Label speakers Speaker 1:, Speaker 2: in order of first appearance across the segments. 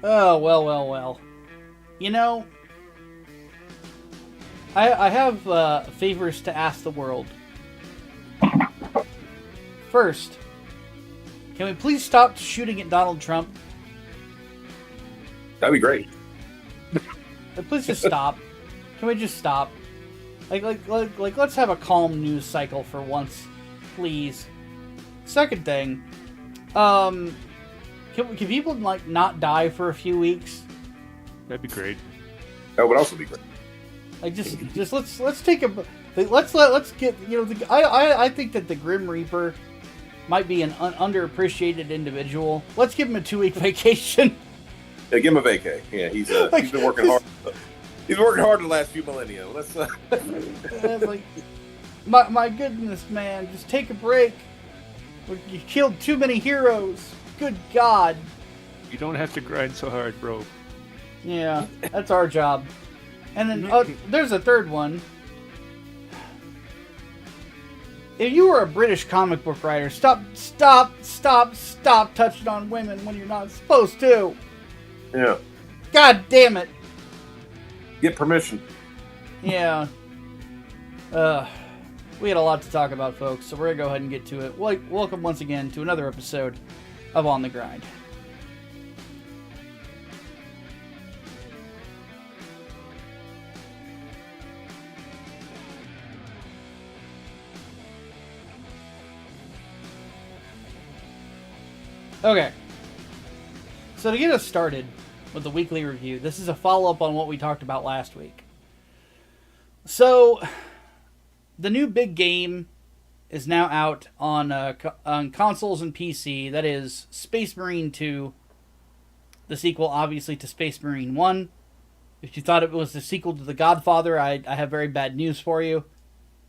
Speaker 1: Oh, well. You know, I have favors to ask the world. First, can we please stop shooting at Donald Trump?
Speaker 2: That'd be great.
Speaker 1: Please just stop. Can we just stop? Like, let's have a calm news cycle for once, please. Second thing, can people like not die for a few weeks?
Speaker 3: That'd be great.
Speaker 2: That would also be great.
Speaker 1: Like just let's take a let's get I think that the Grim Reaper might be an underappreciated individual. Let's give him a 2-week vacation.
Speaker 2: Yeah, give him a vacay. Yeah, he's been working hard. He's working hard the last few millennia. Let's.
Speaker 1: Like, my goodness, man, just take a break. You killed too many heroes. Good God.
Speaker 3: You don't have to grind so hard, bro.
Speaker 1: Yeah, that's our job. And then there's a third one. If you were a British comic book writer, stop touching on women when you're not supposed to.
Speaker 2: Yeah.
Speaker 1: God damn it.
Speaker 2: Get permission.
Speaker 1: Yeah. We had a lot to talk about, folks, so we're going to go ahead and get to it. Welcome once again to another episode of On the Grind. Okay. So to get us started with the weekly review, this is a follow-up on what we talked about last week. So, the new big game is now out on consoles and PC. That is Space Marine 2, the sequel, obviously, to Space Marine 1. If you thought it was the sequel to The Godfather, I have very bad news for you.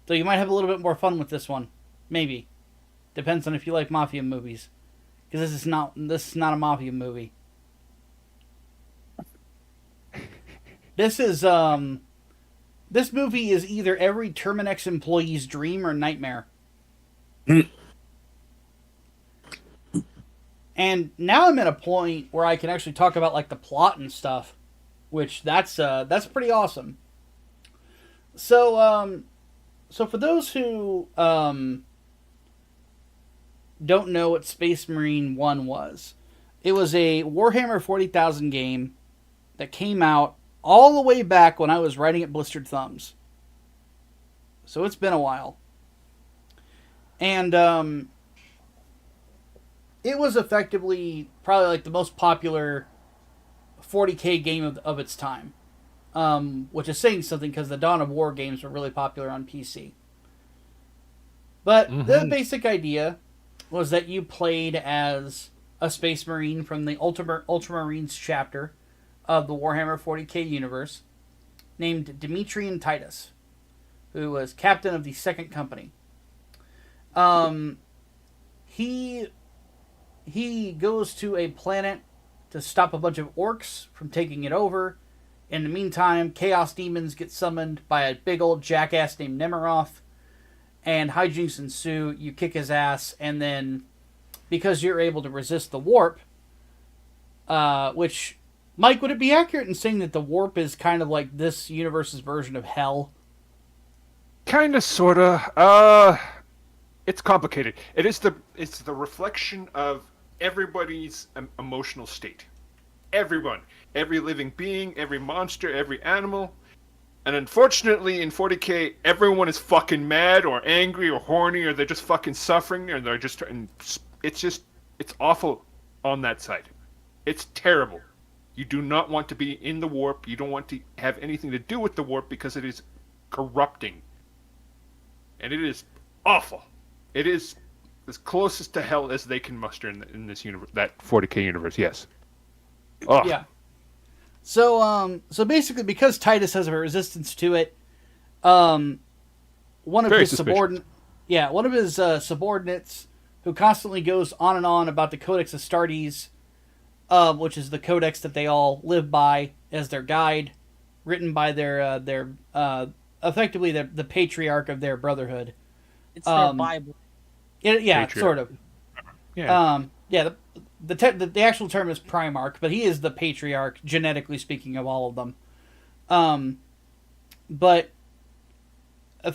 Speaker 1: Though you might have a little bit more fun with this one. Maybe. Depends on if you like mafia movies. Because this is not a mafia movie. This movie is either every Terminex employee's dream or nightmare. And now I'm at a point where I can actually talk about like the plot and stuff, which that's pretty awesome. So for those who don't know what Space Marine 1 was, it was a Warhammer 40,000 game that came out all the way back when I was writing at Blistered Thumbs. So it's been a while. And it was effectively probably like the most popular 40k game of its time. Which is saying something because the Dawn of War games were really popular on PC. But the basic idea was that you played as a Space Marine from the Ultramarines chapter of the Warhammer 40k universe, named Demetrian Titus, who was captain of the Second Company. He goes to a planet to stop a bunch of orcs from taking it over. In the meantime, Chaos Demons get summoned by a big old jackass named Nemiroth, and hijinks ensue. You kick his ass, and then, because you're able to resist the warp, which, Mike, would it be accurate in saying that the warp is kind of like this universe's version of hell?
Speaker 3: Kinda, sorta. It's complicated. It's the reflection of everybody's emotional state. Everyone. Every living being, every monster, every animal. And unfortunately, in 40k, everyone is fucking mad or angry or horny, or they're just fucking suffering, or they're just... And it's awful on that side. It's terrible. You do not want to be in the warp. You don't want to have anything to do with the warp because it is corrupting. And it is awful. It is as closest to hell as they can muster in this universe, that 40k universe, yes. Ugh.
Speaker 1: Yeah. So basically, because Titus has a resistance to it, one of his subordinates, who constantly goes on and on about the Codex Astartes, which is the codex that they all live by as their guide, written by their effectively the patriarch of their brotherhood.
Speaker 4: It's their Bible.
Speaker 1: Yeah, sort of.
Speaker 3: Yeah.
Speaker 1: Yeah, the actual term is Primarch, but he is the patriarch, genetically speaking, of all of them. But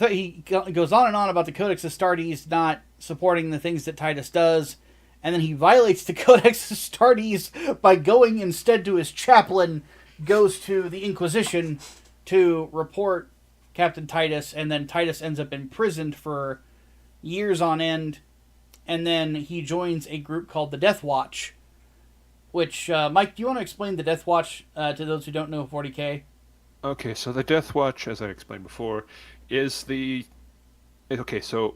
Speaker 1: he goes on and on about the Codex Astartes not supporting the things that Titus does, and then he violates the Codex Astartes by going instead to his chaplain, goes to the Inquisition to report Captain Titus, and then Titus ends up imprisoned for years on end, and then he joins a group called the Death Watch, which, Mike, do you want to explain the Death Watch to those who don't know 40K?
Speaker 3: Okay, so the Death Watch, as I explained before, is the... Okay, so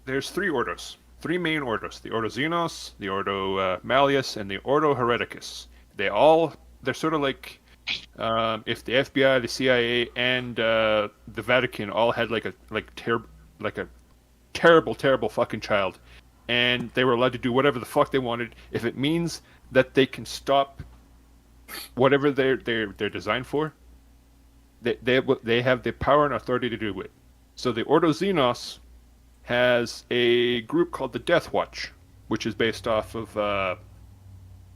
Speaker 3: there's three main Ordos. The Ordo Xenos, the Ordo Malleus, and the Ordo Hereticus. They're sort of like if the FBI, the CIA, and the Vatican all had like a terrible fucking child, and they were allowed to do whatever the fuck they wanted if it means that they can stop whatever they're designed for. They have the power and authority to do it. So the Ordo Xenos has a group called the Death Watch, which is based off of a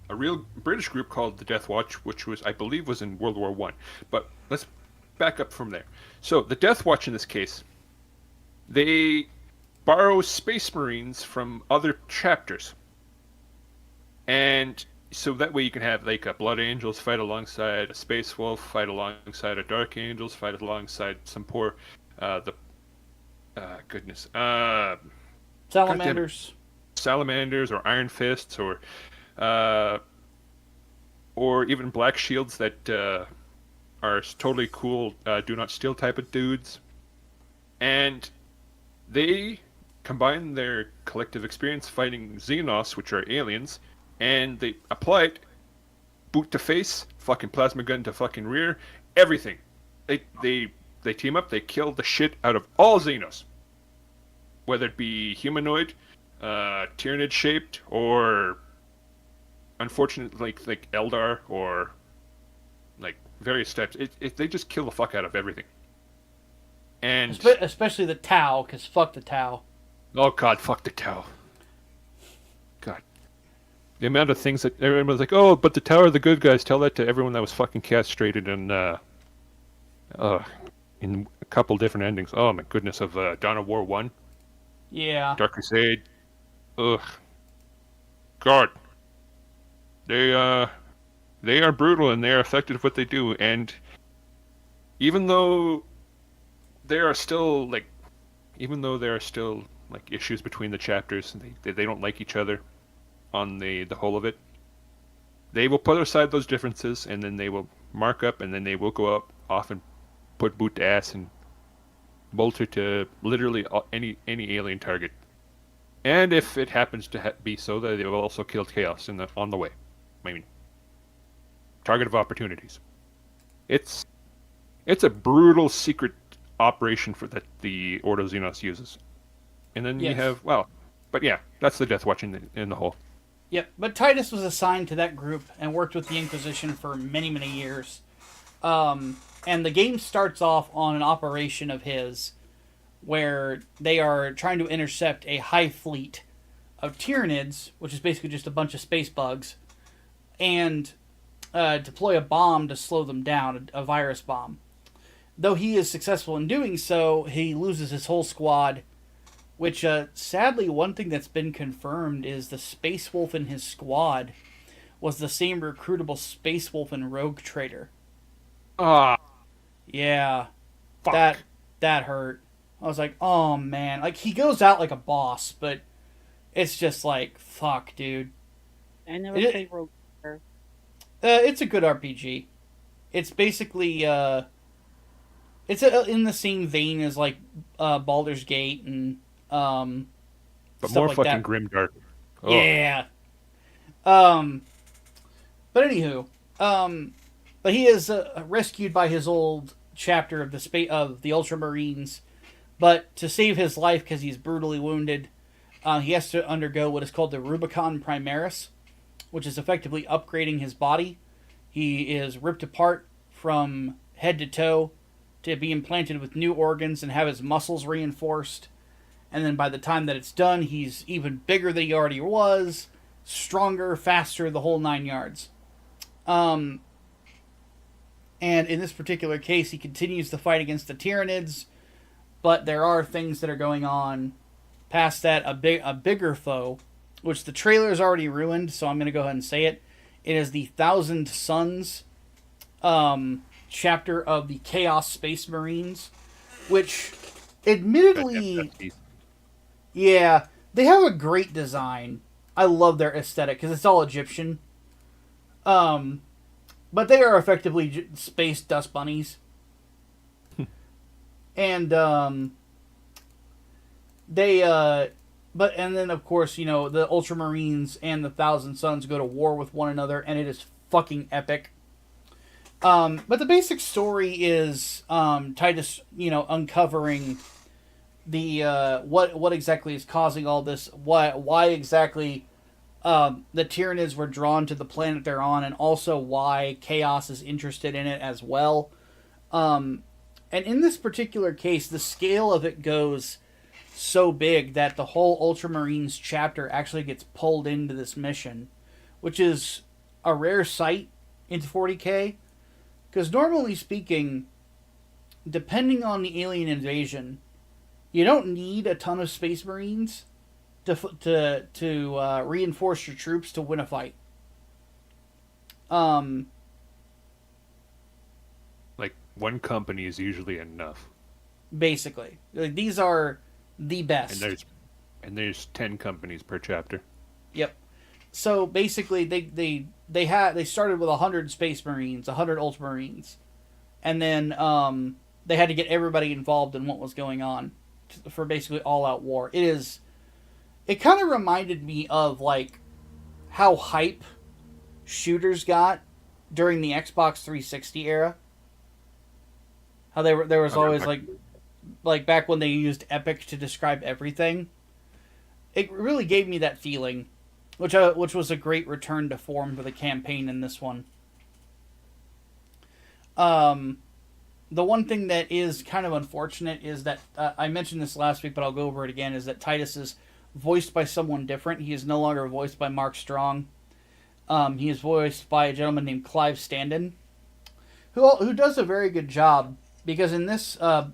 Speaker 3: real British group called the Death Watch, which I believe was in World War One. But let's back up from there. So the Death Watch in this case, they borrow Space Marines from other chapters, and so that way you can have like a Blood Angels fight alongside a Space Wolf, fight alongside a Dark Angels, fight alongside some poor salamanders or Iron Fists or even Black Shields that are totally cool do not steal type of dudes, and they combine their collective experience fighting Xenos, which are aliens, and they apply it boot to face, fucking plasma gun to fucking rear, everything. They team up, they kill the shit out of all Xenos. Whether it be humanoid, Tyranid shaped, or unfortunately like Eldar, or like various types. They just kill the fuck out of everything. And
Speaker 1: especially the Tau, because fuck the Tau.
Speaker 3: Oh god, fuck the Tau. God. The amount of things that everyone was like, oh, but the Tau are the good guys. Tell that to everyone that was fucking castrated in a couple different endings. Oh my goodness, of Dawn of War 1.
Speaker 1: Yeah.
Speaker 3: Dark Crusade. Ugh. God. They are brutal and they are effective at what they do, and even though there are still like issues between the chapters, and they don't like each other on the whole of it, they will put aside those differences, and then they will mark up, and then they will go up off and put boot to ass and bolter to literally any alien target. And if it happens to be so, that they will also kill Chaos on the way. I mean, target of opportunities. It's a brutal secret operation that the Ordo Xenos uses. And then you have, but yeah, that's the Death Watch in the whole.
Speaker 1: Yep, but Titus was assigned to that group and worked with the Inquisition for many, many years. And the game starts off on an operation of his where they are trying to intercept a hive fleet of Tyranids, which is basically just a bunch of space bugs, and deploy a bomb to slow them down, a virus bomb. Though he is successful in doing so, he loses his whole squad, which, sadly, one thing that's been confirmed is the Space Wolf in his squad was the same recruitable Space Wolf and Rogue Trader.
Speaker 3: Ah.
Speaker 1: Yeah.
Speaker 3: Fuck.
Speaker 1: That hurt. I was like, oh, man. Like, he goes out like a boss, but it's just like, fuck, dude.
Speaker 4: I never played Rogue Trader.
Speaker 1: It's a good RPG. It's basically, it's in the same vein as, like, Baldur's Gate and,
Speaker 3: but more
Speaker 1: like
Speaker 3: fucking
Speaker 1: that.
Speaker 3: grimdark.
Speaker 1: Oh. Yeah. But anywho, but he is rescued by his old chapter of the Ultramarines, but to save his life because he's brutally wounded, he has to undergo what is called the Rubicon Primaris, which is effectively upgrading his body. He is ripped apart from head to toe to be implanted with new organs and have his muscles reinforced. And then by the time that it's done, he's even bigger than he already was, stronger, faster, the whole 9 yards. And in this particular case, he continues the fight against the Tyranids, but there are things that are going on past that. A bigger foe, which the trailer's already ruined, so I'm going to go ahead and say it. It is the Thousand Suns chapter of the Chaos Space Marines, which, admittedly, yeah, they have a great design. I love their aesthetic because it's all Egyptian. But they are effectively space dust bunnies. And and then of course, the Ultramarines and the Thousand Suns go to war with one another, and it is fucking epic. But the basic story is Titus, uncovering the what exactly is causing all this, why exactly the Tyranids were drawn to the planet they're on, and also why Chaos is interested in it as well. And in this particular case, the scale of it goes so big that the whole Ultramarines chapter actually gets pulled into this mission, which is a rare sight into 40K. Because normally speaking, depending on the alien invasion, you don't need a ton of Space Marines to reinforce your troops to win a fight.
Speaker 3: Like, one company is usually enough.
Speaker 1: Basically, these are the best.
Speaker 3: And there's 10 companies per chapter.
Speaker 1: Yep. So basically, they started with 100 Space Marines, 100 Ultramarines, and then they had to get everybody involved in what was going on for basically all-out war. It kind of reminded me of like how hype shooters got during the Xbox 360 era. How there was always like back when they used Epic to describe everything. It really gave me that feeling, which was a great return to form for the campaign in this one. The one thing that is kind of unfortunate is that, I mentioned this last week, but I'll go over it again, is that Titus is voiced by someone different. He is no longer voiced by Mark Strong. He is voiced by a gentleman named Clive Standen, who does a very good job, because in this one,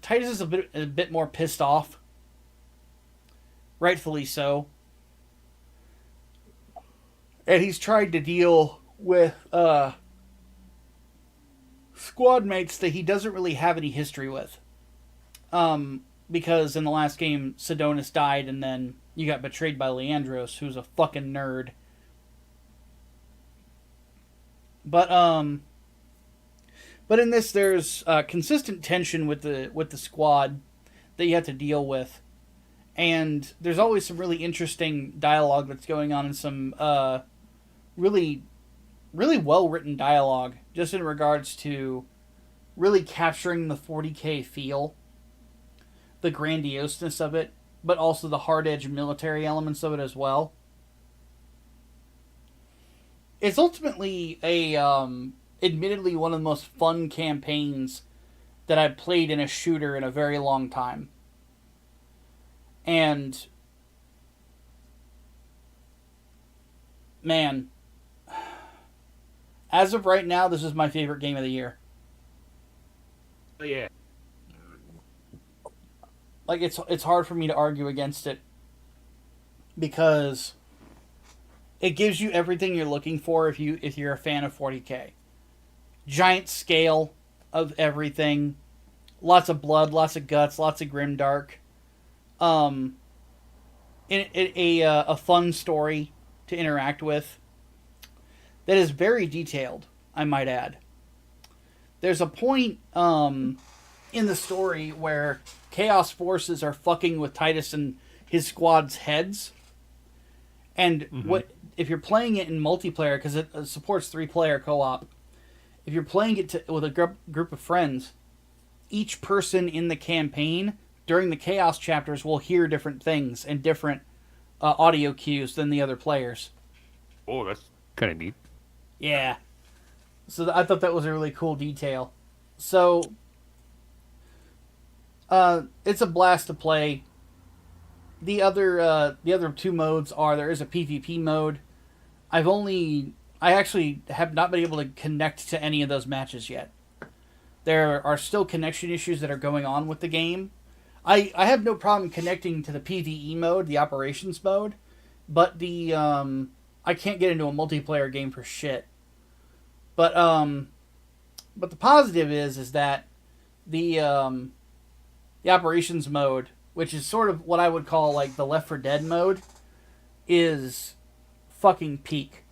Speaker 1: Titus is a bit more pissed off. Rightfully so. And he's tried to deal with squad mates that he doesn't really have any history with. Because in the last game, Sidonis died, and then you got betrayed by Leandros, who's a fucking nerd. But in this, there's consistent tension with the squad that you have to deal with. And there's always some really interesting dialogue that's going on, and some really, really well-written dialogue, just in regards to really capturing the 40K feel, the grandioseness of it, but also the hard-edged military elements of it as well. It's ultimately admittedly one of the most fun campaigns that I've played in a shooter in a very long time. And, man, as of right now, this is my favorite game of the year.
Speaker 3: Oh, yeah.
Speaker 1: Like, it's hard for me to argue against it, because it gives you everything you're looking for if you're a fan of 40K. Giant scale of everything, lots of blood, lots of guts, lots of grimdark. A fun story to interact with that is very detailed, I might add. There's a point in the story where Chaos Forces are fucking with Titus and his squad's heads. And what if you're playing it in multiplayer, because it supports 3-player co-op, if you're playing it with a group of friends, each person in the campaign during the Chaos chapters will hear different things and different audio cues than the other players.
Speaker 3: Oh, that's kind of neat.
Speaker 1: Yeah. So I thought that was a really cool detail. So It's a blast to play. The other two modes are there is a PvP mode. I actually have not been able to connect to any of those matches yet. There are still connection issues that are going on with the game. I have no problem connecting to the PvE mode, the operations mode, but I can't get into a multiplayer game for shit. But but the positive is that the operations mode, which is sort of what I would call like the Left 4 Dead mode, is fucking peak.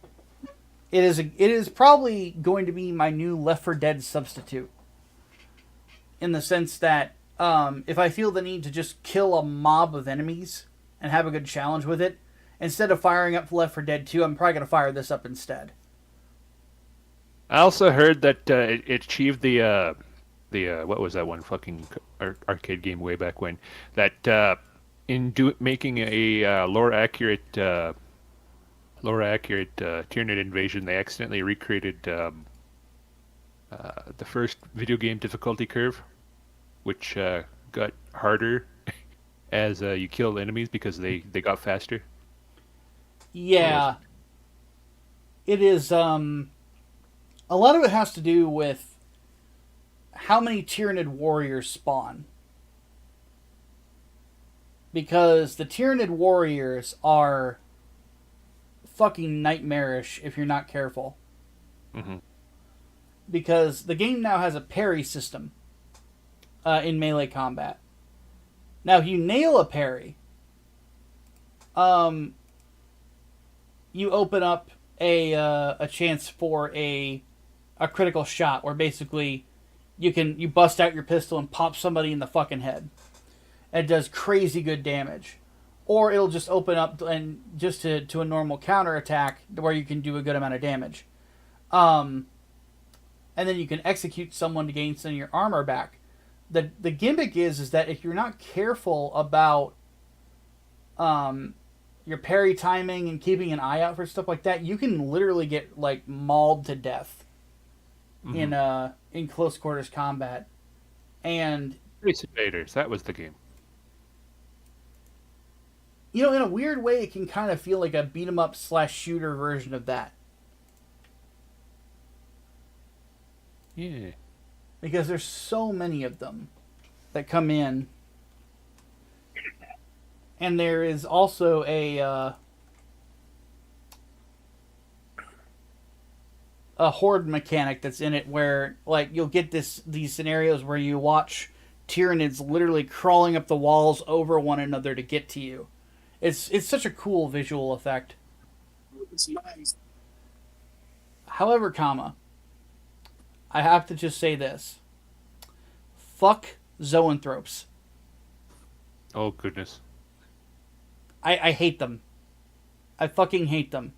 Speaker 1: It is probably going to be my new Left 4 Dead substitute. In the sense that if I feel the need to just kill a mob of enemies and have a good challenge with it, instead of firing up Left 4 Dead 2, I'm probably going to fire this up instead.
Speaker 3: I also heard that it achieved the what was that one fucking arcade game way back when, that making a lore accurate Tyranid invasion, they accidentally recreated the first video game difficulty curve, which got harder as you killed enemies because they got faster.
Speaker 1: Yeah. It is, a lot of it has to do with how many Tyranid warriors spawn. Because the Tyranid warriors are fucking nightmarish if you're not careful.
Speaker 3: Mm-hmm.
Speaker 1: Because the game now has a parry system in melee combat. Now, if you nail a parry, you open up a chance for a critical shot where basically you bust out your pistol and pop somebody in the fucking head. It does crazy good damage. Or it'll just open up and just to a normal counterattack where you can do a good amount of damage. And then you can execute someone to gain some of your armor back. The gimmick is that if you're not careful about your parry timing and keeping an eye out for stuff like that, you can literally get like mauled to death in close quarters combat. And
Speaker 3: Space Invaders, that was the game.
Speaker 1: You know, in a weird way, it can kind of feel like a beat 'em up / shooter version of that.
Speaker 3: Yeah.
Speaker 1: Because there's so many of them that come in. And there is also a horde mechanic that's in it where, like, you'll get these scenarios where you watch Tyranids literally crawling up the walls over one another to get to you. It's such a cool visual effect.
Speaker 5: It's nice.
Speaker 1: However, I have to just say this. Fuck zoanthropes.
Speaker 3: Oh, goodness.
Speaker 1: I hate them. I fucking hate them.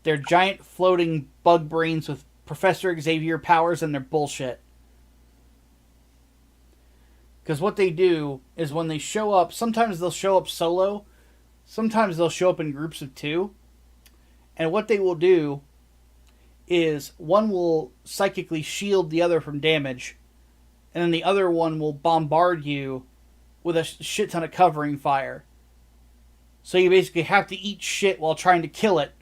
Speaker 1: They're giant floating bug brains with Professor Xavier powers and they're bullshit. Because what they do is when they show up, sometimes they'll show up solo, sometimes they'll show up in groups of 2. And what they will do is one will psychically shield the other from damage, and then the other one will bombard you with a shit ton of covering fire. So you basically have to eat shit while trying to kill it,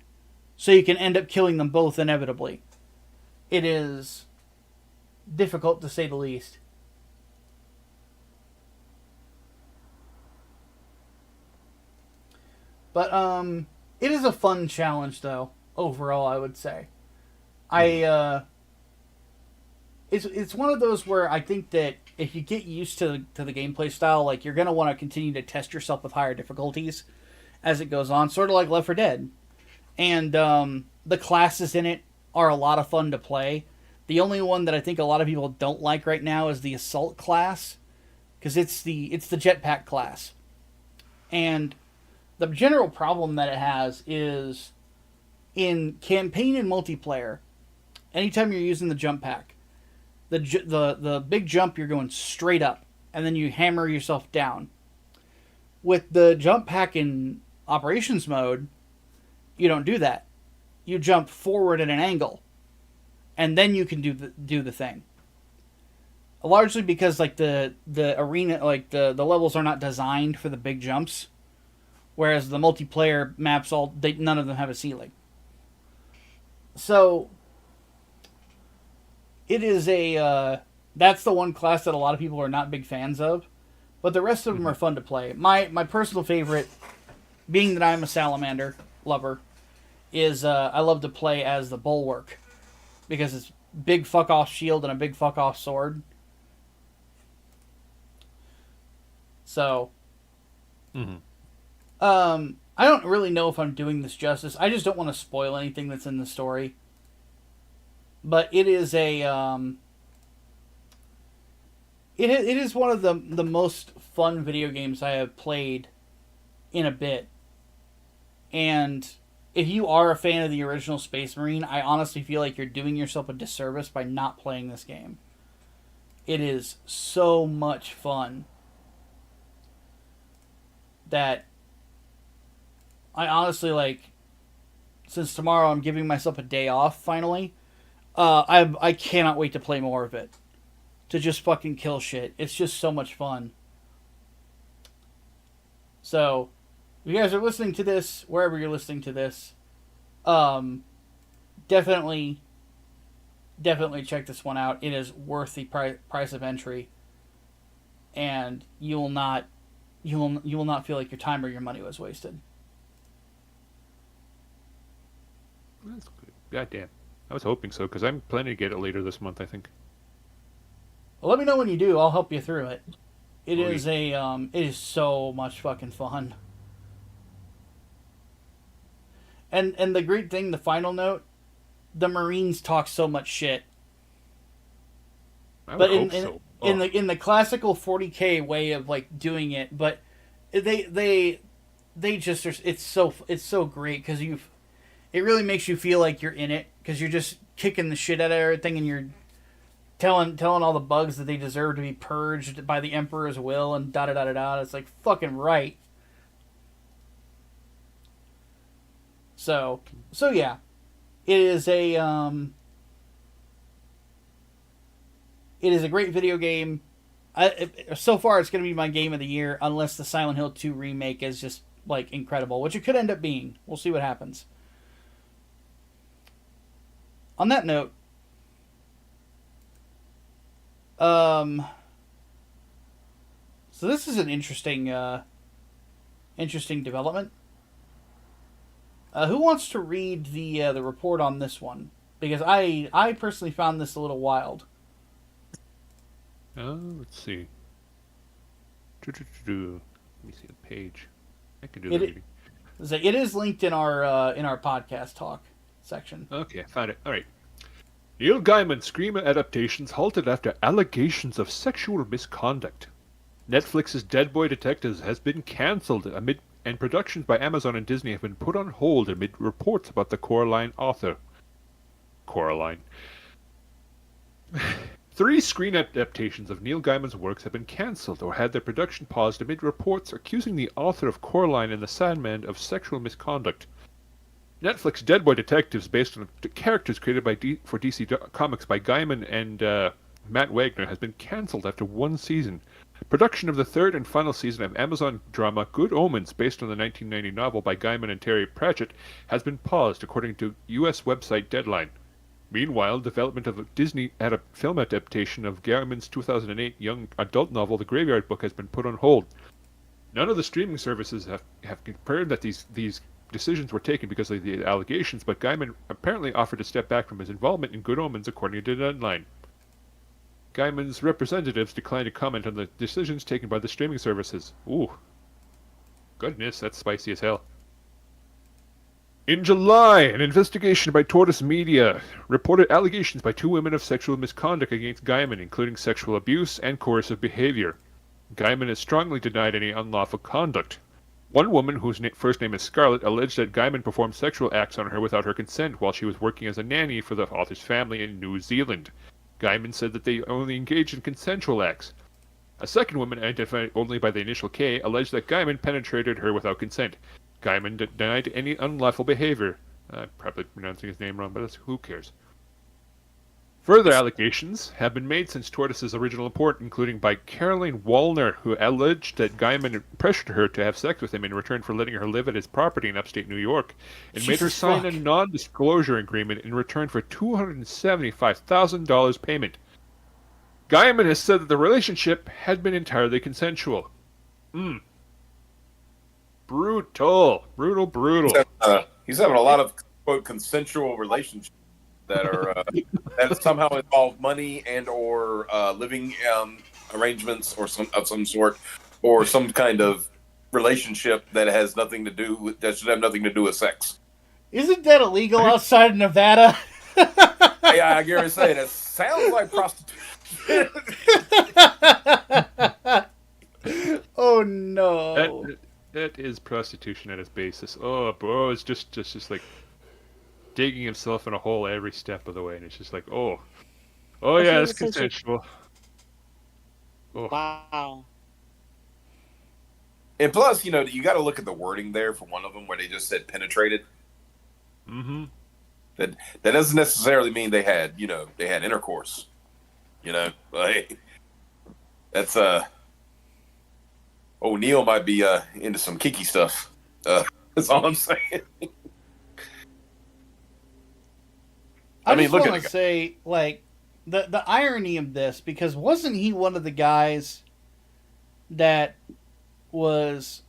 Speaker 1: so you can end up killing them both inevitably. It is difficult to say the least. But it is a fun challenge though, overall I would say. It's one of those where I think that if you get used to the gameplay style, like you're gonna want to continue to test yourself with higher difficulties as it goes on, sort of like Left 4 Dead. And the classes in it are a lot of fun to play. The only one that I think a lot of people don't like right now is the Assault class, because it's the jetpack class. And the general problem that it has is in campaign and multiplayer, anytime you're using the jump pack, the big jump, you're going straight up, and then you hammer yourself down. With the jump pack in operations mode, you don't do that. You jump forward at an angle, and then you can do the thing. largely because like the arena, like the levels are not designed for the big jumps, whereas the multiplayer maps none of them have a ceiling. So it is that's the one class that a lot of people are not big fans of, but the rest of them are fun to play. My personal favorite, being that I'm a salamander lover, is I love to play as the Bulwark, because it's big fuck off shield and a big fuck off sword. So, I don't really know if I'm doing this justice. I just don't want to spoil anything that's in the story. But it is a it is one of the most fun video games I have played in a bit. And if you are a fan of the original Space Marine, I honestly feel like you're doing yourself a disservice by not playing this game. It is so much fun that I honestly, like, since tomorrow I'm giving myself a day off finally, I cannot wait to play more of it. To just fucking kill shit. It's just so much fun. So, if you guys are listening to this, wherever you're listening to this, definitely check this one out. It is worth the price of entry, and you will not feel like your time or your money was wasted.
Speaker 3: That's good. Goddamn. I was hoping so, because I'm planning to get it later this month, I think.
Speaker 1: Well, let me know when you do. I'll help you through it. It is so much fucking fun. And the great thing, the final note, the Marines talk so much shit.
Speaker 3: I would hope so.
Speaker 1: In the classical 40K way of like doing it, but they just are, it's so great because it really makes you feel like you're in it, because you're just kicking the shit out of everything, and you're telling all the bugs that they deserve to be purged by the Emperor's will, and da da da da da. It's like fucking right. So yeah, it is a great video game. So far, it's going to be my game of the year, unless the Silent Hill 2 remake is just like incredible, which it could end up being. We'll see what happens. On that note, so this is an interesting development. Who wants to read the report on this one? Because I personally found this a little wild.
Speaker 3: Let's see. Let me see the page. I can do the reading.
Speaker 1: It is linked in our podcast talk section.
Speaker 3: Okay, I found it. All right. Neil Gaiman Scream adaptations halted after allegations of sexual misconduct. Netflix's Dead Boy Detectives has been cancelled and productions by Amazon and Disney have been put on hold amid reports about the Coraline author. Coraline. 3 screen adaptations of Neil Gaiman's works have been cancelled or had their production paused amid reports accusing the author of Coraline and the Sandman of sexual misconduct. Netflix Dead Boy Detectives, based on the characters created for DC Comics by Gaiman and Matt Wagner, has been cancelled after 1 season. Production of the 3rd and final season of Amazon drama Good Omens, based on the 1990 novel by Gaiman and Terry Pratchett, has been paused, according to U.S. website Deadline. Meanwhile, development of a Disney film adaptation of Gaiman's 2008 young adult novel The Graveyard Book has been put on hold. None of the streaming services have confirmed that these decisions were taken because of the allegations, but Gaiman apparently offered to step back from his involvement in Good Omens, according to Deadline. Gaiman's representatives declined to comment on the decisions taken by the streaming services. Ooh. Goodness, that's spicy as hell. In July, an investigation by Tortoise Media reported allegations by 2 women of sexual misconduct against Gaiman, including sexual abuse and coercive behavior. Gaiman has strongly denied any unlawful conduct. One woman, whose first name is Scarlett, alleged that Gaiman performed sexual acts on her without her consent while she was working as a nanny for the author's family in New Zealand. Gaiman said that they only engaged in consensual acts. A second woman, identified only by the initial K, alleged that Gaiman penetrated her without consent. Gaiman denied any unlawful behavior. I'm probably pronouncing his name wrong, but who cares? Further allegations have been made since Tortoise's original report, including by Caroline Wallner, who alleged that Gaiman pressured her to have sex with him in return for letting her live at his property in upstate New York, and made her
Speaker 1: Jesus
Speaker 3: sign
Speaker 1: fuck.
Speaker 3: a non-disclosure agreement in return for $275,000 payment. Gaiman has said that the relationship had been entirely consensual. Brutal. Brutal.
Speaker 2: He's having a lot of quote consensual relationships that are that somehow involve money and or living arrangements or of some sort, or some kind of relationship that has nothing to do with, that should have nothing to do with sex.
Speaker 1: Isn't that illegal outside of Nevada?
Speaker 2: Yeah, I gotta say that sounds like prostitution.
Speaker 1: Oh no.
Speaker 3: That is prostitution at its basis. Oh, bro, it's just like digging himself in a hole every step of the way, and it's just like, oh yeah, it's consensual. Oh.
Speaker 4: Wow.
Speaker 2: And plus, you got to look at the wording there for one of them where they just said penetrated.
Speaker 3: Mm-hmm.
Speaker 2: That doesn't necessarily mean they had intercourse. Like that's Neil might be into some kinky stuff. That's all I'm saying.
Speaker 1: I mean, look at to say, like, the irony of this, because wasn't he one of the guys that was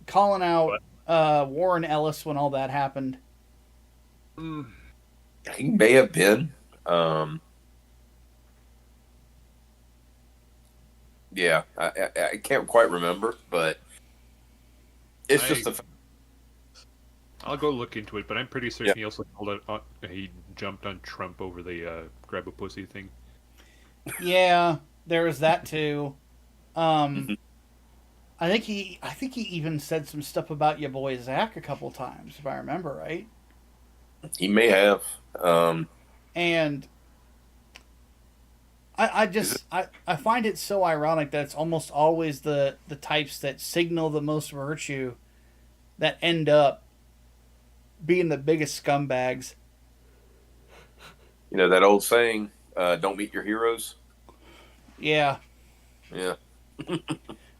Speaker 1: calling out Warren Ellis when all that happened?
Speaker 2: He may have been. Yeah, I can't quite remember, but it's just a.
Speaker 3: I'll go look into it, but I'm pretty certain he also he jumped on Trump over the grab a pussy thing.
Speaker 1: Yeah, there was that too. I think he even said some stuff about your boy Zach a couple times, if I remember right.
Speaker 2: He may have.
Speaker 1: And I find it so ironic that it's almost always the types that signal the most virtue that end up being the biggest scumbags.
Speaker 2: That old saying, don't meet your heroes?
Speaker 1: Yeah.
Speaker 2: Yeah.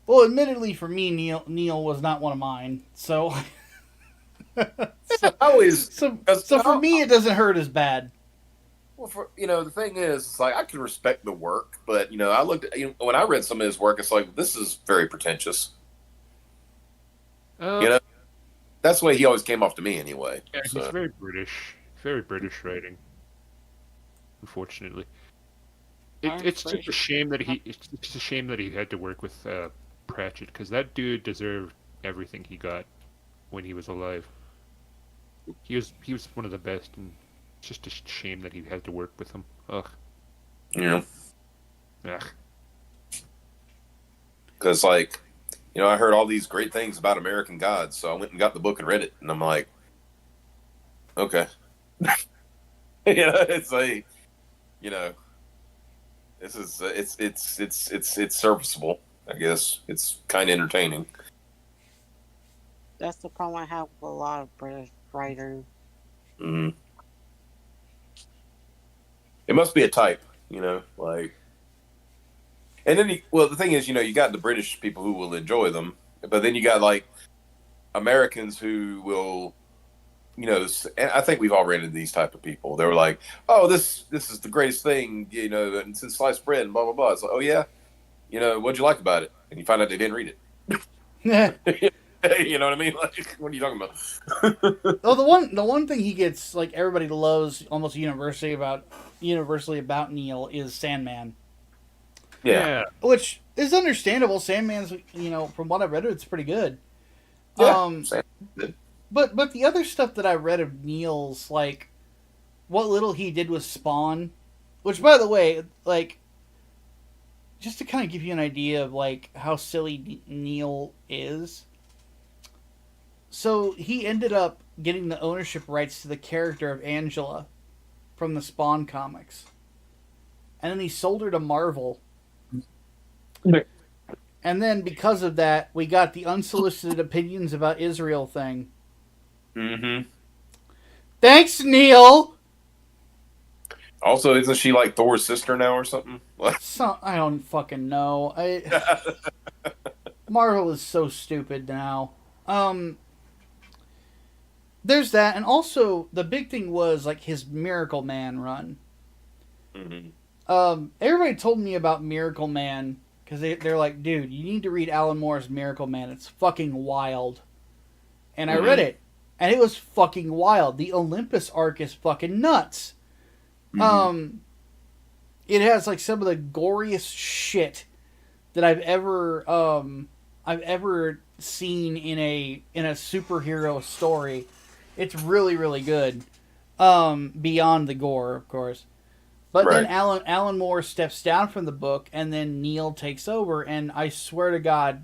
Speaker 1: Well, admittedly for me, Neil was not one of mine, so... so for me, it doesn't hurt as bad.
Speaker 2: Well, the thing is, it's like I can respect the work, but I looked at when I read some of his work, it's like this is very pretentious. That's the way he always came off to me, anyway.
Speaker 3: Yeah, he's very British writing. Unfortunately, it's just a shame that he had to work with Pratchett, because that dude deserved everything he got when he was alive. He was one of the best, and it's just a shame that he had to work with him. Ugh.
Speaker 2: Yeah.
Speaker 3: Ugh.
Speaker 2: Because, like, I heard all these great things about American Gods, so I went and got the book and read it, and I'm like, okay. It's like, this is it's serviceable, I guess. It's kind of entertaining.
Speaker 4: That's the problem I have with a lot of British writers.
Speaker 2: Mm-hmm. It must be a type, like. And then, the thing is, you got the British people who will enjoy them, but then you got like Americans who will, and I think we've all ran into these type of people. They were like, "Oh, this is the greatest thing, and since sliced bread and blah blah blah." It's like, "Oh yeah, what'd you like about it?" And you find out they didn't read it. You know what I mean? Like, what are you talking about?
Speaker 1: Oh, the one thing he gets like everybody loves almost universally about Neil is Sandman.
Speaker 2: Yeah.
Speaker 1: Which is understandable. Sandman's, from what I've read, it's pretty good.
Speaker 2: Yeah.
Speaker 1: But the other stuff that I read of Neil's, like, what little he did with Spawn, which, by the way, like, just to kind of give you an idea of, like, how silly Neil is. So he ended up getting the ownership rights to the character of Angela from the Spawn comics. And then he sold her to Marvel. And then because of that, we got the unsolicited opinions about Israel thing.
Speaker 2: Mm-hmm.
Speaker 1: Thanks, Neil!
Speaker 2: Also, isn't she like Thor's sister now or something?
Speaker 1: So I don't fucking know. Marvel is so stupid now. Um, there's that, and also the big thing was like his Miracle Man run.
Speaker 2: Mm-hmm.
Speaker 1: Everybody told me about Miracle Man because they're like, dude, you need to read Alan Moore's Miracle Man. It's fucking wild. And I read it, and it was fucking wild. The Olympus arc is fucking nuts.
Speaker 2: Mm-hmm.
Speaker 1: It has like some of the goriest shit that I've ever seen in a superhero story. It's really really good. Beyond the gore, of course. But then Alan Moore steps down from the book, and then Neil takes over. And I swear to God,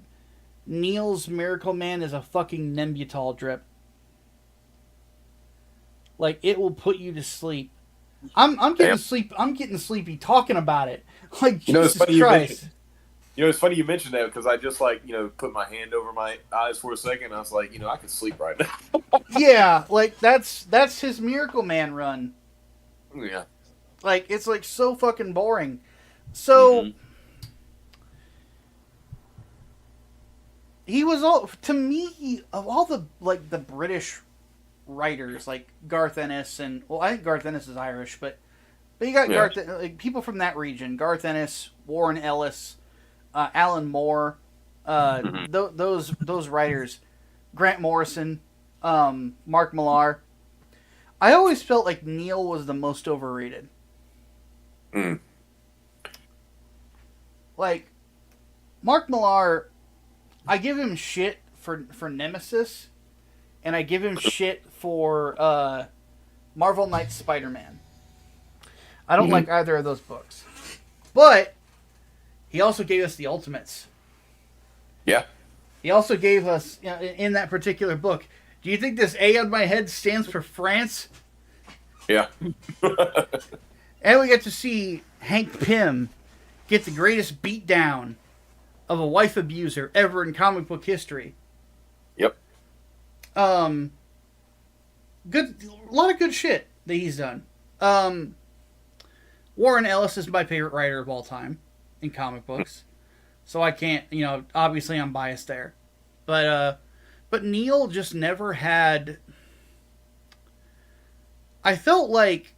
Speaker 1: Neil's Miracle Man is a fucking Nembutal drip. Like, it will put you to sleep. I'm getting sleep. I'm getting sleepy talking about it. Like, Jesus Christ.
Speaker 2: It's funny you mentioned that because I just put my hand over my eyes for a second. And I was like, I could sleep right now.
Speaker 1: Yeah, like that's his Miracle Man run.
Speaker 2: Yeah.
Speaker 1: Like, it's like so fucking boring. So he was to me, of all the the British writers like Garth Ennis, and I think Garth Ennis is Irish, but you got Garth, people from that region: Garth Ennis, Warren Ellis, Alan Moore, those writers, Grant Morrison, Mark Millar. I always felt like Neil was the most overrated. Like, Mark Millar, I give him shit for Nemesis, and I give him shit for Marvel Knights Spider-Man. I don't like either of those books. But he also gave us the Ultimates.
Speaker 2: Yeah.
Speaker 1: He also gave us, in that particular book, do you think this A on my head stands for France?
Speaker 2: Yeah.
Speaker 1: And we get to see Hank Pym get the greatest beatdown of a wife abuser ever in comic book history.
Speaker 2: Yep.
Speaker 1: A lot of good shit that he's done. Warren Ellis is my favorite writer of all time in comic books, so I can't, obviously I'm biased there, but Neil just never had. I felt like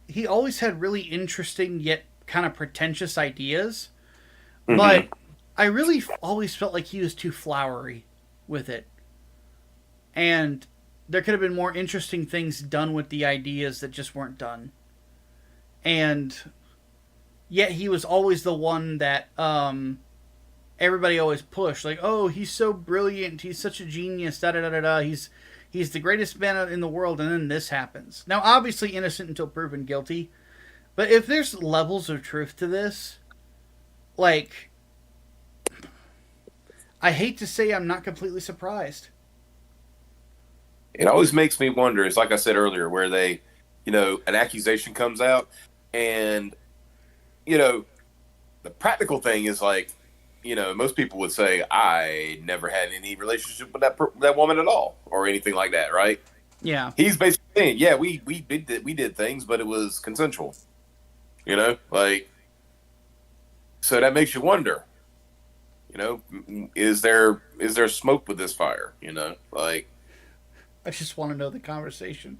Speaker 1: he always had really interesting yet kind of pretentious ideas, but I really always felt like he was too flowery with it. And there could have been more interesting things done with the ideas that just weren't done. And yet he was always the one that everybody always pushed. Like, oh, he's so brilliant. He's such a genius. Da-da-da-da-da. He's the greatest man in the world, and then this happens. Now, obviously innocent until proven guilty. But if there's levels of truth to this, like, I hate to say I'm not completely surprised.
Speaker 2: It always makes me wonder. It's like I said earlier, where they, an accusation comes out, and, the practical thing is like, most people would say, I never had any relationship with that woman at all, or anything like that, right?
Speaker 1: Yeah.
Speaker 2: He's basically saying, yeah, we did things, but it was consensual. So that makes you wonder, is there smoke with this fire? I
Speaker 1: just want to know the conversation.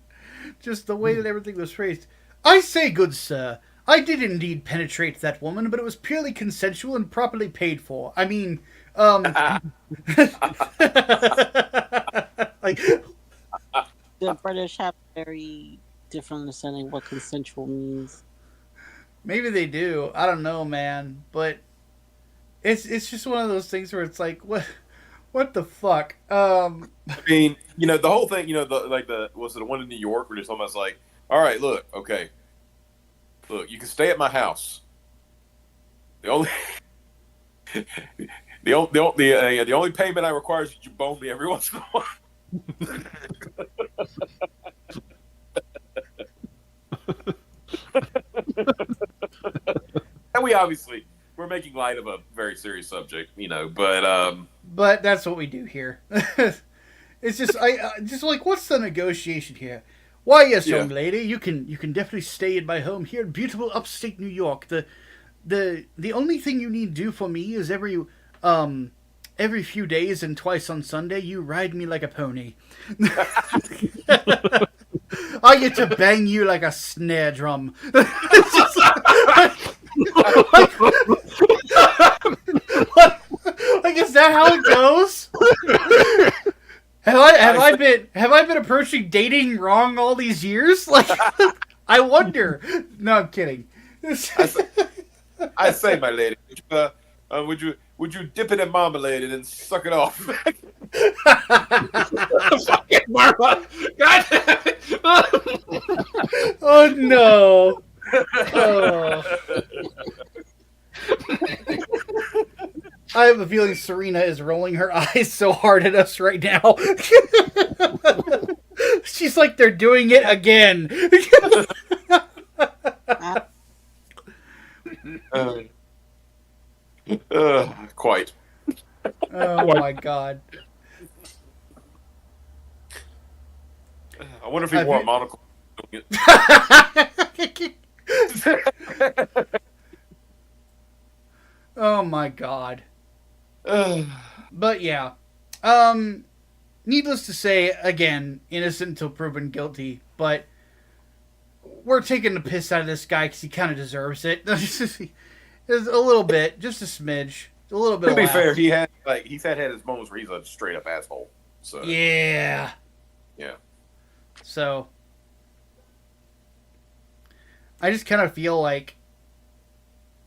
Speaker 1: Just the way that everything was phrased. I say, good sir, I did indeed penetrate that woman, but it was purely consensual and properly paid for. I mean, like,
Speaker 4: The British have very different understanding what consensual means.
Speaker 1: maybe they do. I don't know, man. But it's just one of those things where it's like, what the fuck?
Speaker 2: I mean, the whole thing, was it the one in New York where it's almost like, all right, look, you can stay at my house. The only the only payment I require is that you bone me every once in a while. And we're making light of a very serious subject,
Speaker 1: But that's what we do here. It's just just like, what's the negotiation here? Why, yes,
Speaker 2: Yeah.
Speaker 1: young lady, you can definitely stay in my home here in beautiful upstate New York. The only thing you need to do for me is every few days and twice on Sunday you ride me like a pony. I get to bang you like a snare drum. It's just like, is that how it goes? Have I been approaching dating wrong all these years? Like, I wonder. No, I'm kidding.
Speaker 2: I say, my lady, would you dip it in marmalade and then suck it off?
Speaker 3: Fucking Marva! God damn it!
Speaker 1: Oh no! Oh. I have a feeling Serena is rolling her eyes so hard at us right now. She's like, they're doing it again.
Speaker 2: Quite.
Speaker 1: Oh my god.
Speaker 2: I wonder if he wore a monocle.
Speaker 1: Oh my god. But yeah. Needless to say, again, innocent until proven guilty, but we're taking the piss out of this guy because he kind of deserves it. It's a little bit, just a smidge. A little bit
Speaker 2: To
Speaker 1: of
Speaker 2: be
Speaker 1: laugh.
Speaker 2: fair, he's had his moments where he's a straight up asshole. So
Speaker 1: Yeah.
Speaker 2: yeah.
Speaker 1: So I just kind of feel like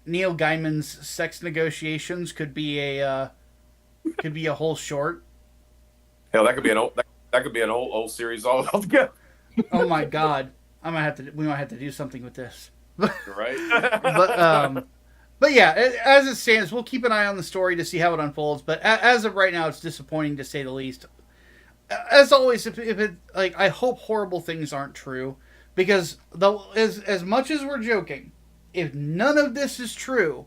Speaker 1: Neil Gaiman's sex negotiations could be a whole short.
Speaker 2: Hell, that could be an old series all together.
Speaker 1: Oh my god. We might have to do something with this.
Speaker 2: Right?
Speaker 1: But yeah, as it stands, we'll keep an eye on the story to see how it unfolds. But as of right now, it's disappointing to say the least. As always, if it like, I hope horrible things aren't true, because as much as we're joking, if none of this is true,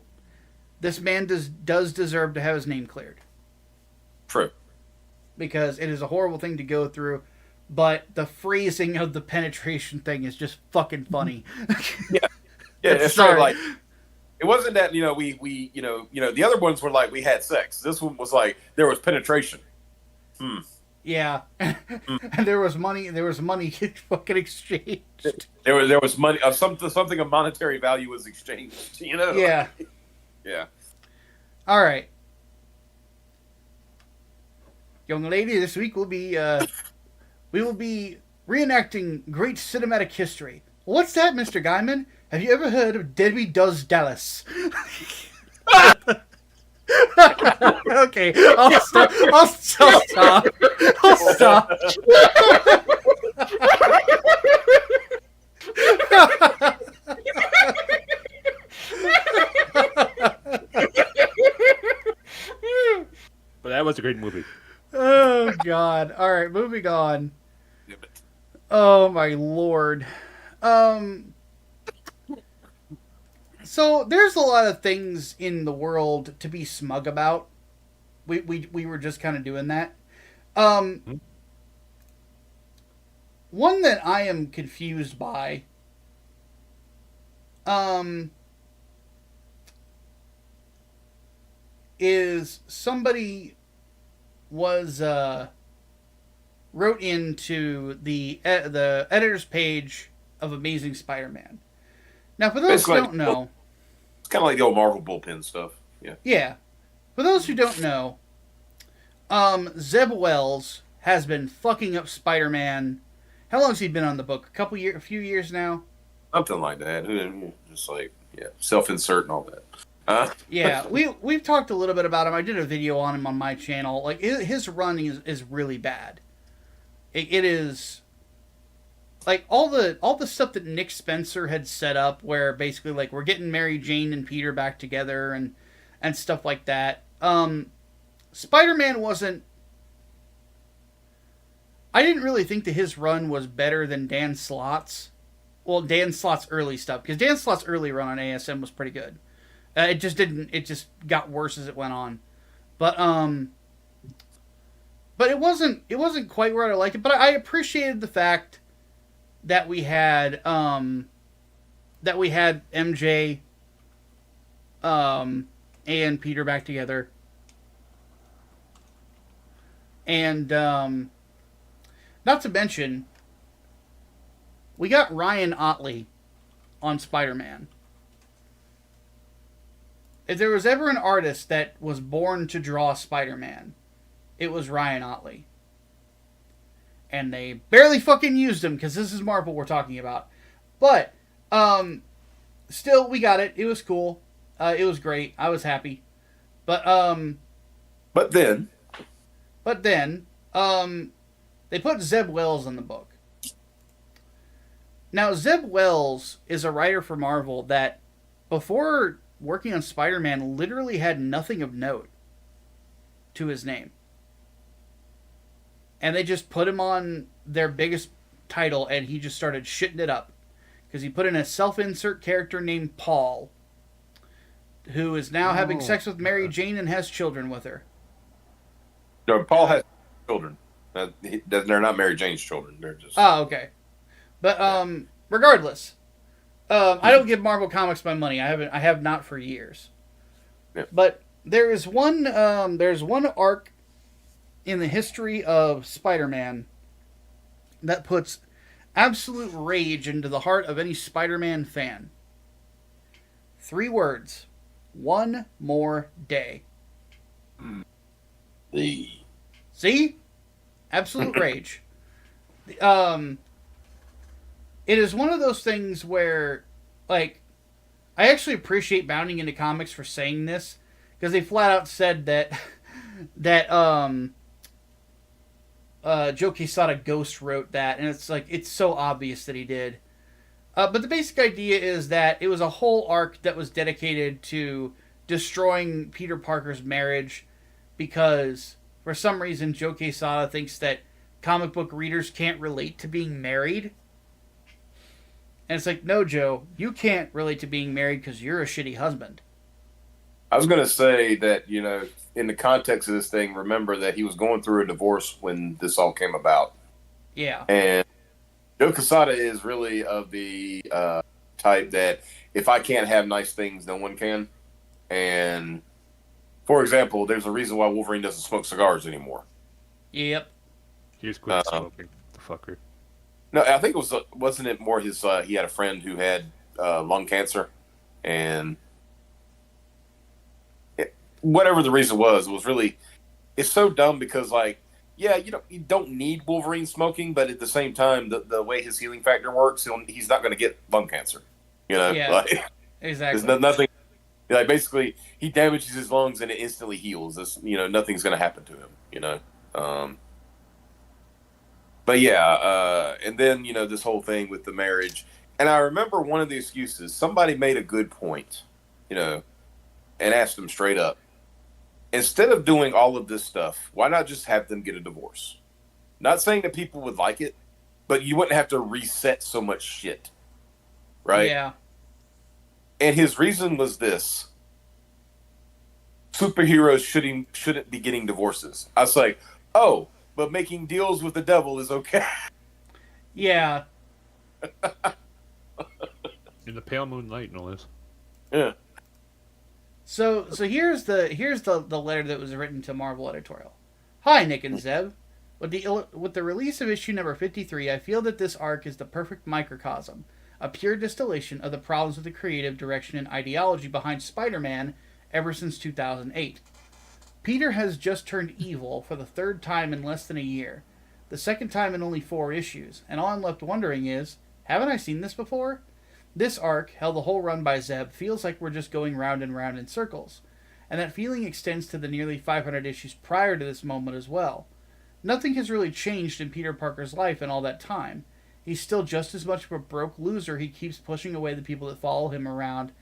Speaker 1: this man does deserve to have his name cleared.
Speaker 2: True.
Speaker 1: Because it is a horrible thing to go through, but the phrasing of the penetration thing is just fucking funny.
Speaker 2: Yeah, it's
Speaker 1: Sorry.
Speaker 2: sort of like, it wasn't that we the other ones were like we had sex. This one was like there was penetration.
Speaker 1: Yeah, and there was money. There was money fucking exchanged.
Speaker 2: There was money of something of monetary value was exchanged.
Speaker 1: Yeah.
Speaker 2: Yeah.
Speaker 1: All right, young lady. This week we will be reenacting great cinematic history. What's that, Mr. Gaiman? Have you ever heard of Debbie Does Dallas? Okay, I'll stop. I'll stop.
Speaker 3: But that was a great movie.
Speaker 1: Oh God! All right, moving on. Oh my lord. So there's a lot of things in the world to be smug about. We were just kind of doing that. One that I am confused by. Is somebody was wrote into the editor's page of Amazing Spider-Man. Now, for those who don't know,
Speaker 2: it's kind of like the old Marvel bullpen stuff. Yeah.
Speaker 1: Yeah. For those who don't know, Zeb Wells has been fucking up Spider-Man. How long has he been on the book? A few years now?
Speaker 2: Something like that. Just like, self-insert and all that.
Speaker 1: Yeah, we've talked a little bit about him. I did a video on him on my channel. Like, his run is really bad. It is like all the stuff that Nick Spencer had set up, where basically like we're getting Mary Jane and Peter back together and stuff like that. Spider-Man wasn't. I didn't really think that his run was better than Dan Slott's. Well, Dan Slott's early stuff, because Dan Slott's early run on ASM was pretty good. It just didn't. It just got worse as it went on, but it wasn't quite where I liked it. But I appreciated the fact that we had MJ and Peter back together. And not to mention, we got Ryan Otley on Spider-Man. If there was ever an artist that was born to draw Spider-Man, it was Ryan Otley. And they barely fucking used him because this is Marvel we're talking about. But still, we got it. It was cool. It was great. I was happy. But
Speaker 2: then
Speaker 1: they put Zeb Wells in the book. Now, Zeb Wells is a writer for Marvel that, before working on Spider-Man, literally had nothing of note to his name. And they just put him on their biggest title, and he just started shitting it up. Because he put in a self-insert character named Paul, who is now having sex with Mary Jane and has children with her.
Speaker 2: No, Paul has children. They're not Mary Jane's children. They're just...
Speaker 1: Oh, okay. But regardless, I don't give Marvel Comics my money. I have not for years.
Speaker 2: Yeah.
Speaker 1: But there's one arc in the history of Spider-Man that puts absolute rage into the heart of any Spider-Man fan. 3 words. One more day. See? Absolute rage. It is one of those things where, like, I actually appreciate Bounding Into Comics for saying this, because they flat out said that Joe Quesada ghost wrote that, and it's like, it's so obvious that he did. But the basic idea is that it was a whole arc that was dedicated to destroying Peter Parker's marriage, because for some reason Joe Quesada thinks that comic book readers can't relate to being married. And it's like, no, Joe, you can't relate to being married because you're a shitty husband.
Speaker 2: I was going to say that, you know, in the context of this thing, remember that he was going through a divorce when this all came about.
Speaker 1: Yeah.
Speaker 2: And Joe Quesada is really of the type that if I can't have nice things, no one can. And, for example, there's a reason why Wolverine doesn't smoke cigars anymore.
Speaker 1: Yep.
Speaker 3: He's quit smoking. The fucker.
Speaker 2: No, I think wasn't it more his, he had a friend who had lung cancer, and whatever the reason was, it was really, it's so dumb because, like, yeah, you don't need Wolverine smoking, but at the same time, the way his healing factor works, he's not going to get lung cancer, you know?
Speaker 1: Yeah,
Speaker 2: like,
Speaker 1: exactly.
Speaker 2: There's nothing, like, basically, he damages his lungs and it instantly heals. Nothing's going to happen to him, you know? But yeah, and then, this whole thing with the marriage. And I remember one of the excuses, somebody made a good point, and asked him straight up, instead of doing all of this stuff, why not just have them get a divorce? Not saying that people would like it, but you wouldn't have to reset so much shit. Right?
Speaker 1: Yeah.
Speaker 2: And his reason was this. Superheroes shouldn't be getting divorces. I was like, oh, but making deals with the devil is okay.
Speaker 1: Yeah.
Speaker 3: In the pale moonlight, no less.
Speaker 2: Yeah.
Speaker 1: So here's the letter that was written to Marvel editorial. Hi, Nick and Zeb. With the release of issue number 53, I feel that this arc is the perfect microcosm, a pure distillation of the problems with the creative direction and ideology behind Spider-Man ever since 2008. Peter has just turned evil for the 3rd time in less than a year, the 2nd time in only 4 issues, and all I'm left wondering is, haven't I seen this before? This arc, held the whole run by Zeb, feels like we're just going round and round in circles, and that feeling extends to the nearly 500 issues prior to this moment as well. Nothing has really changed in Peter Parker's life in all that time. He's still just as much of a broke loser he keeps pushing away the people that follow him around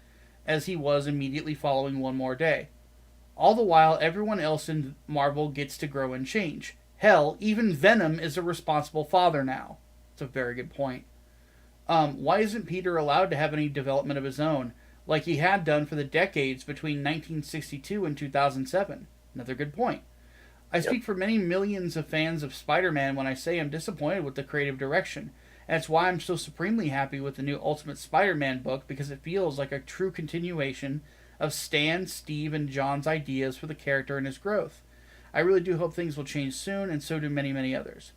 Speaker 1: as he was immediately following One More Day. All the while, everyone else in Marvel gets to grow and change. Hell, even Venom is a responsible father now. It's a very good point. Why isn't Peter allowed to have any development of his own, like he had done for the decades between 1962 and 2007? Another good point. I speak for many millions of fans of Spider-Man when I say I'm disappointed with the creative direction, That's why I'm so supremely happy with the new Ultimate Spider-Man book, because it feels like a true continuation of Stan, Steve, and John's ideas for the character and his growth. I really do hope things will change soon, and so do many, many others.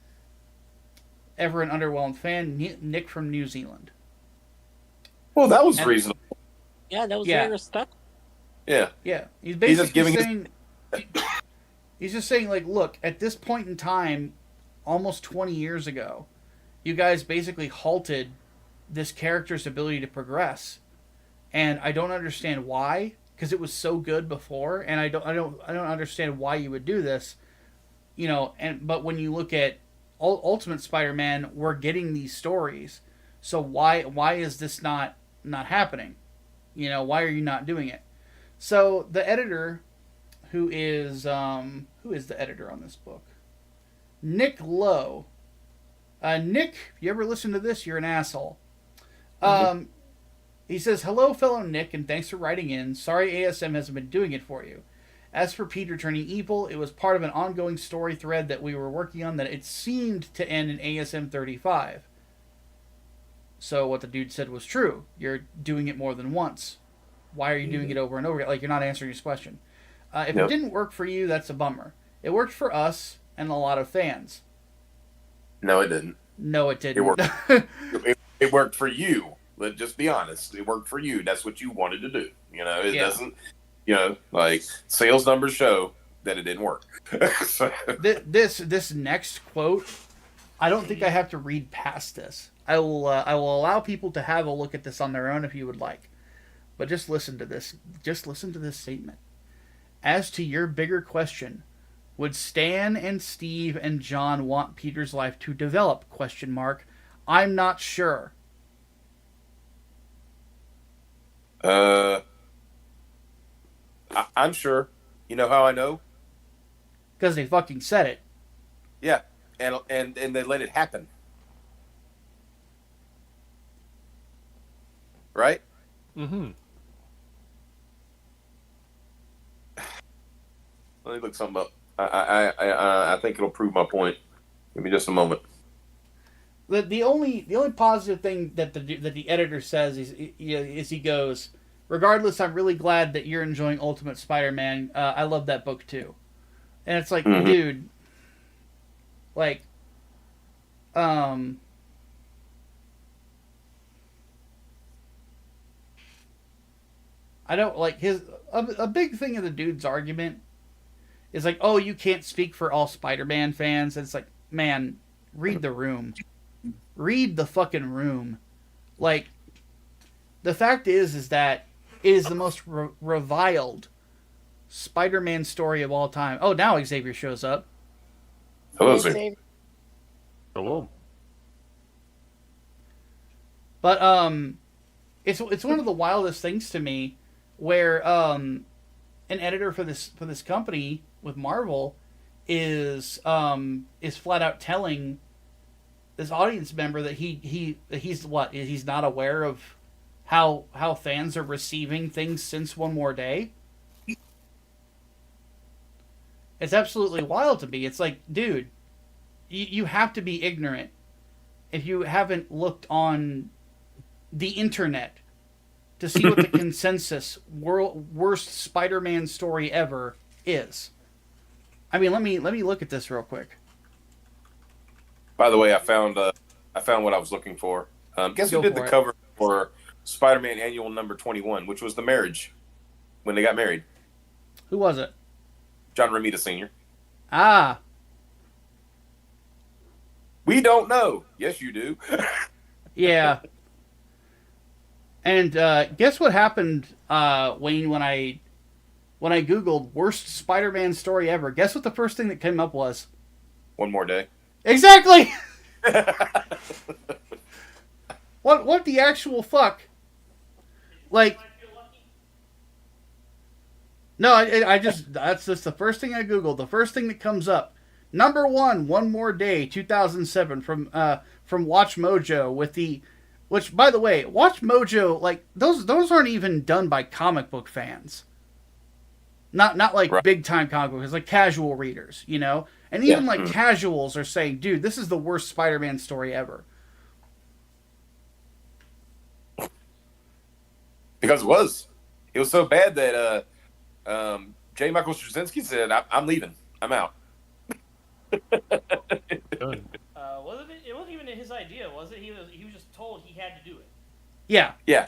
Speaker 1: Ever an underwhelmed fan, Nick from New Zealand.
Speaker 2: Well, that was
Speaker 1: And-
Speaker 2: reasonable.
Speaker 4: Yeah, that was
Speaker 1: Yeah.
Speaker 4: very respectful.
Speaker 2: Yeah.
Speaker 1: Yeah, he's
Speaker 2: He's just
Speaker 1: basically
Speaker 2: giving
Speaker 1: saying, he's just saying, like, look, at this point in time, almost 20 years ago, you guys basically halted this character's ability to progress, and I don't understand why, because it was so good before, and I don't understand why you would do this, you know. But when you look at Ultimate Spider-Man, we're getting these stories, so why is this not happening? You know, why are you not doing it? So the editor, who is the editor on this book? Nick Lowe. Nick, if you ever listen to this, you're an asshole. He says, hello, fellow Nick, and thanks for writing in. Sorry ASM hasn't been doing it for you. As for Peter turning evil, it was part of an ongoing story thread that we were working on that it seemed to end in ASM 35. So what the dude said was true. You're doing it more than once. Why are you doing it over and over again? Like, you're not answering his question. If it didn't work for you, that's a bummer. It worked for us and a lot of fans.
Speaker 2: No, it didn't.
Speaker 1: No, it didn't.
Speaker 2: It worked. It worked for you. Let's just be honest. It worked for you. That's what you wanted to do. You know, it doesn't, you know, like, sales numbers show that it didn't work. So.
Speaker 1: This next quote, I don't think I have to read past this. I will allow people to have a look at this on their own if you would like. But just listen to this. Just listen to this statement. As to your bigger question, would Stan and Steve and John want Peter's life to develop? ? I'm not sure.
Speaker 2: I'm sure. You know how I know?
Speaker 1: Because they fucking said it.
Speaker 2: Yeah, and they let it happen. Right?
Speaker 3: Mm-hmm.
Speaker 2: Let me look something up. I think it'll prove my point. Give me just a moment.
Speaker 1: The only positive thing that the editor says is he goes, regardless, I'm really glad that you're enjoying Ultimate Spider-Man. I love that book too. And it's like, dude, like, I don't like a big thing of the dude's argument is like, oh, you can't speak for all Spider-Man fans. And it's like, man, read the room. Read the fucking room. Like, the fact is that it is the most reviled Spider-Man story of all time. Oh, now Xavier shows up.
Speaker 2: Hello, sir.
Speaker 3: Hello.
Speaker 1: But it's one of the wildest things to me, where an editor for this company with Marvel is flat out telling this audience member that he's not aware of how fans are receiving things since One More Day. It's absolutely wild to me. It's like, dude, you have to be ignorant if you haven't looked on the internet to see what the consensus worst Spider-Man story ever is. I mean, let me look at this real quick.
Speaker 2: By the way, I found what I was looking for. Guess who
Speaker 1: Go
Speaker 2: did
Speaker 1: for
Speaker 2: the
Speaker 1: it.
Speaker 2: cover for Spider-Man Annual number 21, which was the marriage when they got married?
Speaker 1: Who was it?
Speaker 2: John Romita Sr.
Speaker 1: Ah,
Speaker 2: We don't know. Yes, you do.
Speaker 1: yeah. And guess what happened, Wayne, when I Googled worst Spider-Man story ever? Guess what the first thing that came up was?
Speaker 2: One More Day.
Speaker 1: Exactly! What the actual fuck? Like, no, I just, that's just the first thing I Googled. The first thing that comes up. Number 1, One More Day, 2007 from Watch Mojo with the, which, by the way, Watch Mojo, like, those aren't even done by comic book fans. Not like
Speaker 2: Right.
Speaker 1: big time comic books, like casual readers, you know? And even like casuals are saying, dude, this is the worst Spider-Man story ever.
Speaker 2: because it was so bad that J. Michael Straczynski said, "I'm leaving. I'm out."
Speaker 6: Wasn't it? It wasn't even his idea, was it? He was just told he had to do it.
Speaker 1: Yeah.
Speaker 2: Yeah,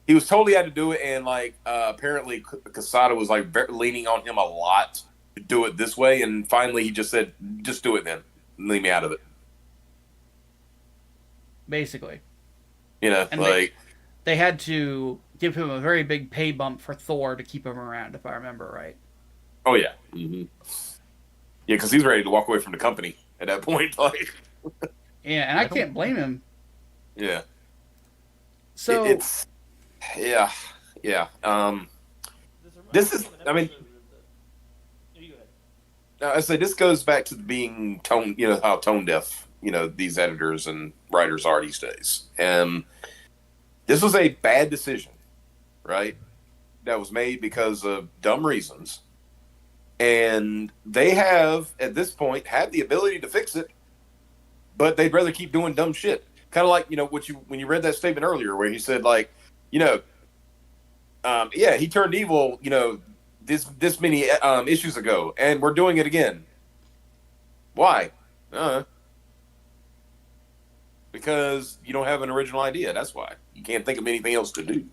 Speaker 2: he was totally had to do it, and like apparently Casada was like leaning on him a lot to do it this way, and finally he just said, "Just do it then. Leave me out of it."
Speaker 1: Basically.
Speaker 2: You know,
Speaker 1: And
Speaker 2: like
Speaker 1: they had to give him a very big pay bump for Thor to keep him around, if I remember right.
Speaker 2: oh yeah, yeah, because he's ready to walk away from the company at that point. Like,
Speaker 1: Yeah, and I can't blame him.
Speaker 2: yeah,
Speaker 1: So
Speaker 2: it's yeah. This is, I mean,
Speaker 6: You go ahead.
Speaker 2: I say this goes back to being tone, how tone deaf, these editors and writers are these days. And this was a bad decision, right? That was made because of dumb reasons. And they have, at this point, had the ability to fix it, but they'd rather keep doing dumb shit. Kind of like, when you read that statement earlier where he said, like, he turned evil, this many issues ago, and we're doing it again. Why? Because you don't have an original idea. That's why. You can't think of anything else to do.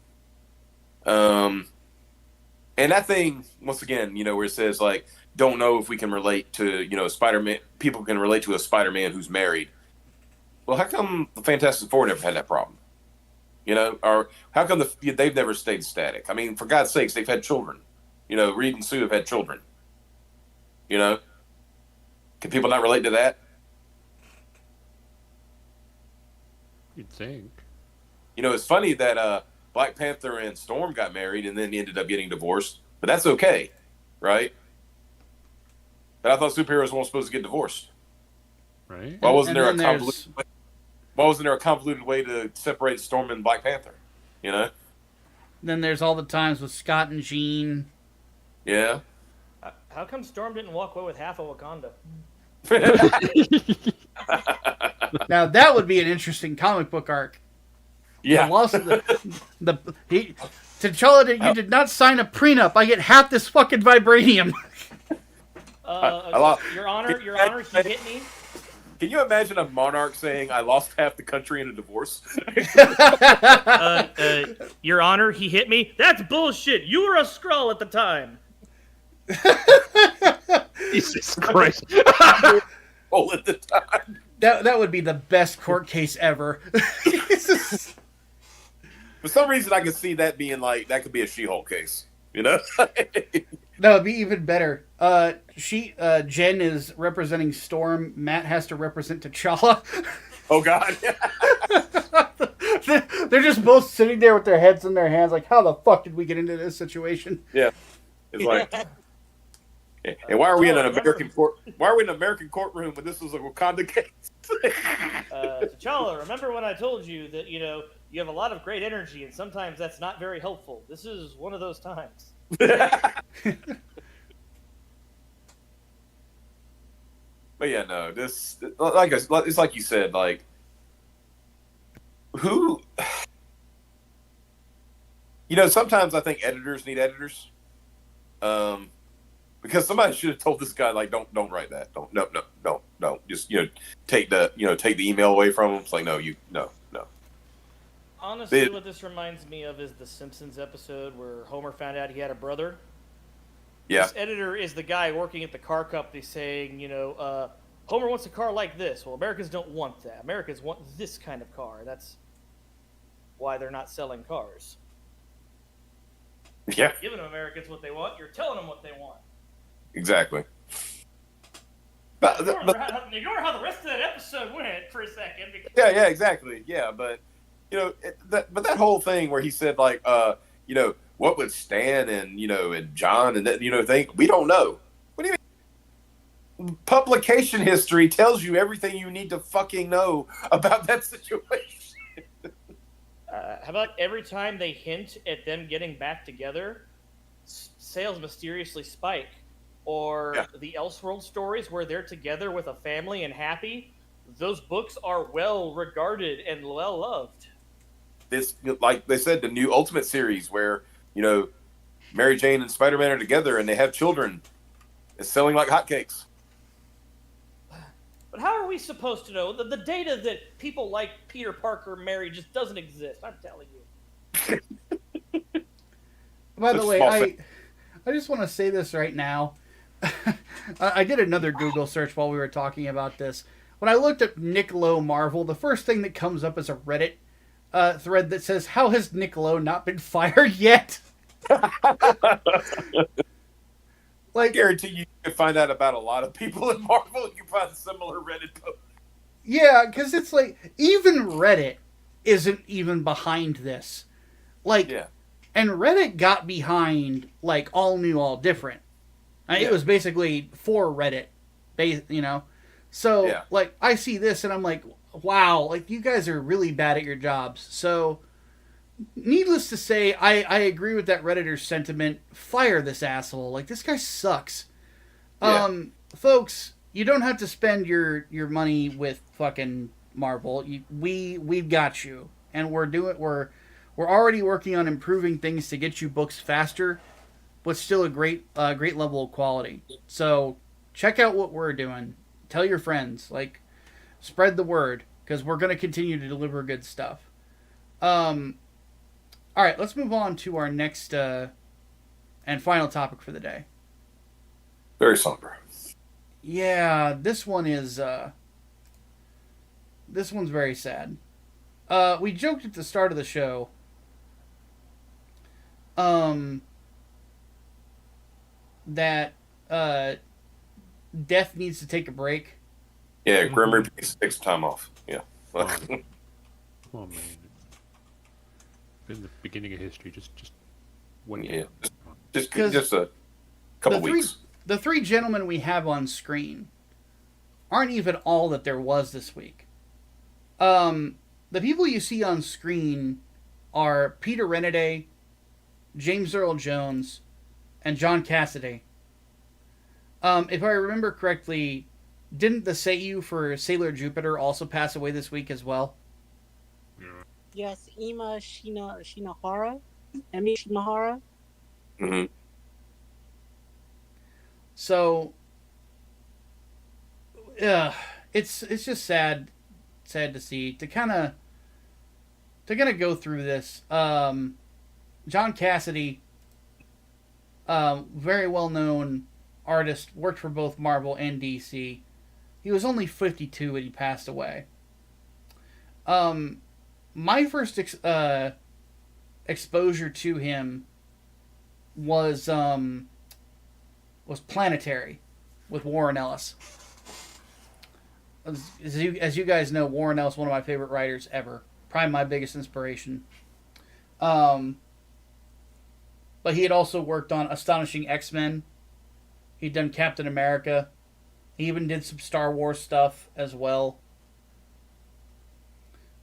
Speaker 2: And that thing, once again, where it says, like, don't know if we can relate to, Spider-Man, people can relate to a Spider-Man who's married. Well, how come the Fantastic Four never had that problem? Or how come they've never stayed static? I mean, for God's sakes, they've had children. Reed and Sue have had children. Can people not relate to that?
Speaker 3: You'd think.
Speaker 2: It's funny that Black Panther and Storm got married and then ended up getting divorced, but that's okay, right? But I thought superheroes weren't supposed to get divorced.
Speaker 3: Right.
Speaker 2: Why wasn't
Speaker 1: And
Speaker 2: there
Speaker 1: then
Speaker 2: Why wasn't there a convoluted way to separate Storm and Black Panther?
Speaker 1: Then there's all the times with Scott and Jean.
Speaker 2: Yeah.
Speaker 6: How come Storm didn't walk away with half of Wakanda?
Speaker 1: Now that would be an interesting comic book arc.
Speaker 2: Yeah.
Speaker 1: The loss of T'Challa, you did not sign a prenup. I get half this fucking vibranium.
Speaker 6: Your Honor, he hit me.
Speaker 2: Can you imagine a monarch saying, "I lost half the country in a divorce"?
Speaker 6: Your Honor, he hit me. That's bullshit. You were a Skrull at the time.
Speaker 3: Jesus Christ.
Speaker 2: All at the time.
Speaker 1: That would be the best court case ever.
Speaker 2: For some reason, I could see that being like, that could be a She-Hulk case.
Speaker 1: That would be even better. Jen is representing Storm. Matt has to represent T'Challa.
Speaker 2: Oh, God.
Speaker 1: They're just both sitting there with their heads in their hands like, how the fuck did we get into this situation?
Speaker 2: Yeah. It's like... And why are we in an American court? Why are we in an American courtroom when this was a Wakanda case?
Speaker 6: T'Challa, remember when I told you that, you have a lot of great energy and sometimes that's not very helpful. This is one of those times.
Speaker 2: But yeah, no, this, it's like you said, like, who, sometimes I think editors need editors. Because somebody should have told this guy, like, don't write that. No. Just, take the email away from him. It's like, no.
Speaker 6: Honestly, what this reminds me of is the Simpsons episode where Homer found out he had a brother.
Speaker 2: Yeah.
Speaker 6: This editor is the guy working at the car company saying, Homer wants a car like this. Well, Americans don't want that. Americans want this kind of car. That's why they're not selling cars.
Speaker 2: Yeah.
Speaker 6: You're giving Americans what they want. You're telling them what they want.
Speaker 2: Exactly.
Speaker 6: Ignore how the rest of that episode went for a second.
Speaker 2: Yeah, exactly. Yeah, but that whole thing where he said, like, what would Stan and and John and that think, we don't know. What do you mean? Publication history tells you everything you need to fucking know about that situation.
Speaker 6: How about every time they hint at them getting back together, sales mysteriously spike? Or the Elseworld stories where they're together with a family and happy, those books are well regarded and well loved.
Speaker 2: this, like they said, the new Ultimate series where Mary Jane and Spider-Man are together and they have children. It's selling like hotcakes.
Speaker 6: But how are we supposed to know? The data that people like Peter Parker Mary just doesn't exist. I'm telling you.
Speaker 1: By the
Speaker 2: Such
Speaker 1: way,
Speaker 2: small
Speaker 1: I just want to say this right now. I did another Google search while we were talking about this. When I looked up Nick Lowe Marvel, the first thing that comes up is a Reddit thread that says, "How has Nick Lowe not been fired yet?"
Speaker 2: I guarantee you can find out about a lot of people in Marvel. You can find a similar Reddit post.
Speaker 1: Yeah, because it's like, even Reddit isn't even behind this. Like,
Speaker 2: Yeah.
Speaker 1: and Reddit got behind, like, All New, All Different. It was basically for Reddit, So,
Speaker 2: Yeah.
Speaker 1: like, I see this and I'm like, wow, like, you guys are really bad at your jobs. So, needless to say, I agree with that Redditor's sentiment. Fire this asshole. Like, this guy sucks.
Speaker 2: Yeah.
Speaker 1: Folks, you don't have to spend your money with fucking Marvel. We've got you, and we're already working on improving things to get you books faster, but still a great level of quality. So check out what we're doing. Tell your friends, like, spread the word, because we're going to continue to deliver good stuff. All right, let's move on to our next and final topic for the day.
Speaker 2: Very somber.
Speaker 1: Yeah, this one is this one's very sad. We joked at the start of the show that Death needs to take a break.
Speaker 2: Yeah, Grim Reaper takes some time off. Yeah.
Speaker 3: Oh man, it's been the beginning of history. Just 1 year.
Speaker 2: Just a couple weeks.
Speaker 1: The three gentlemen we have on screen aren't even all that there was this week. The people you see on screen are Peter Renaday, James Earl Jones, and John Cassaday. If I remember correctly, didn't the Seiyu for Sailor Jupiter also pass away this week as well?
Speaker 4: Yes, Ima Shinohara. Emi Shinohara.
Speaker 2: Mm-hmm.
Speaker 1: So, it's just sad to see, to kind of go through this. John Cassaday, very well known artist, worked for both Marvel and DC. He was only 52 when he passed away. My first exposure to him was Planetary with Warren Ellis. As you guys know, Warren Ellis is one of my favorite writers ever. Probably my biggest inspiration. But he had also worked on Astonishing X-Men. He'd done Captain America. He even did some Star Wars stuff as well.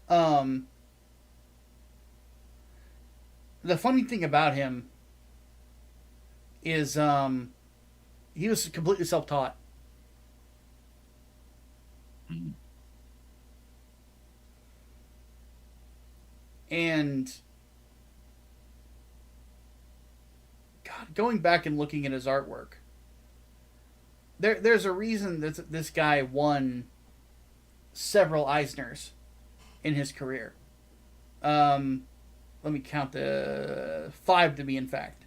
Speaker 1: The funny thing about him is he was completely self-taught. And God, going back and looking at his artwork, there's a reason that this guy won several Eisners in his career. Let me count the 5 to be in fact.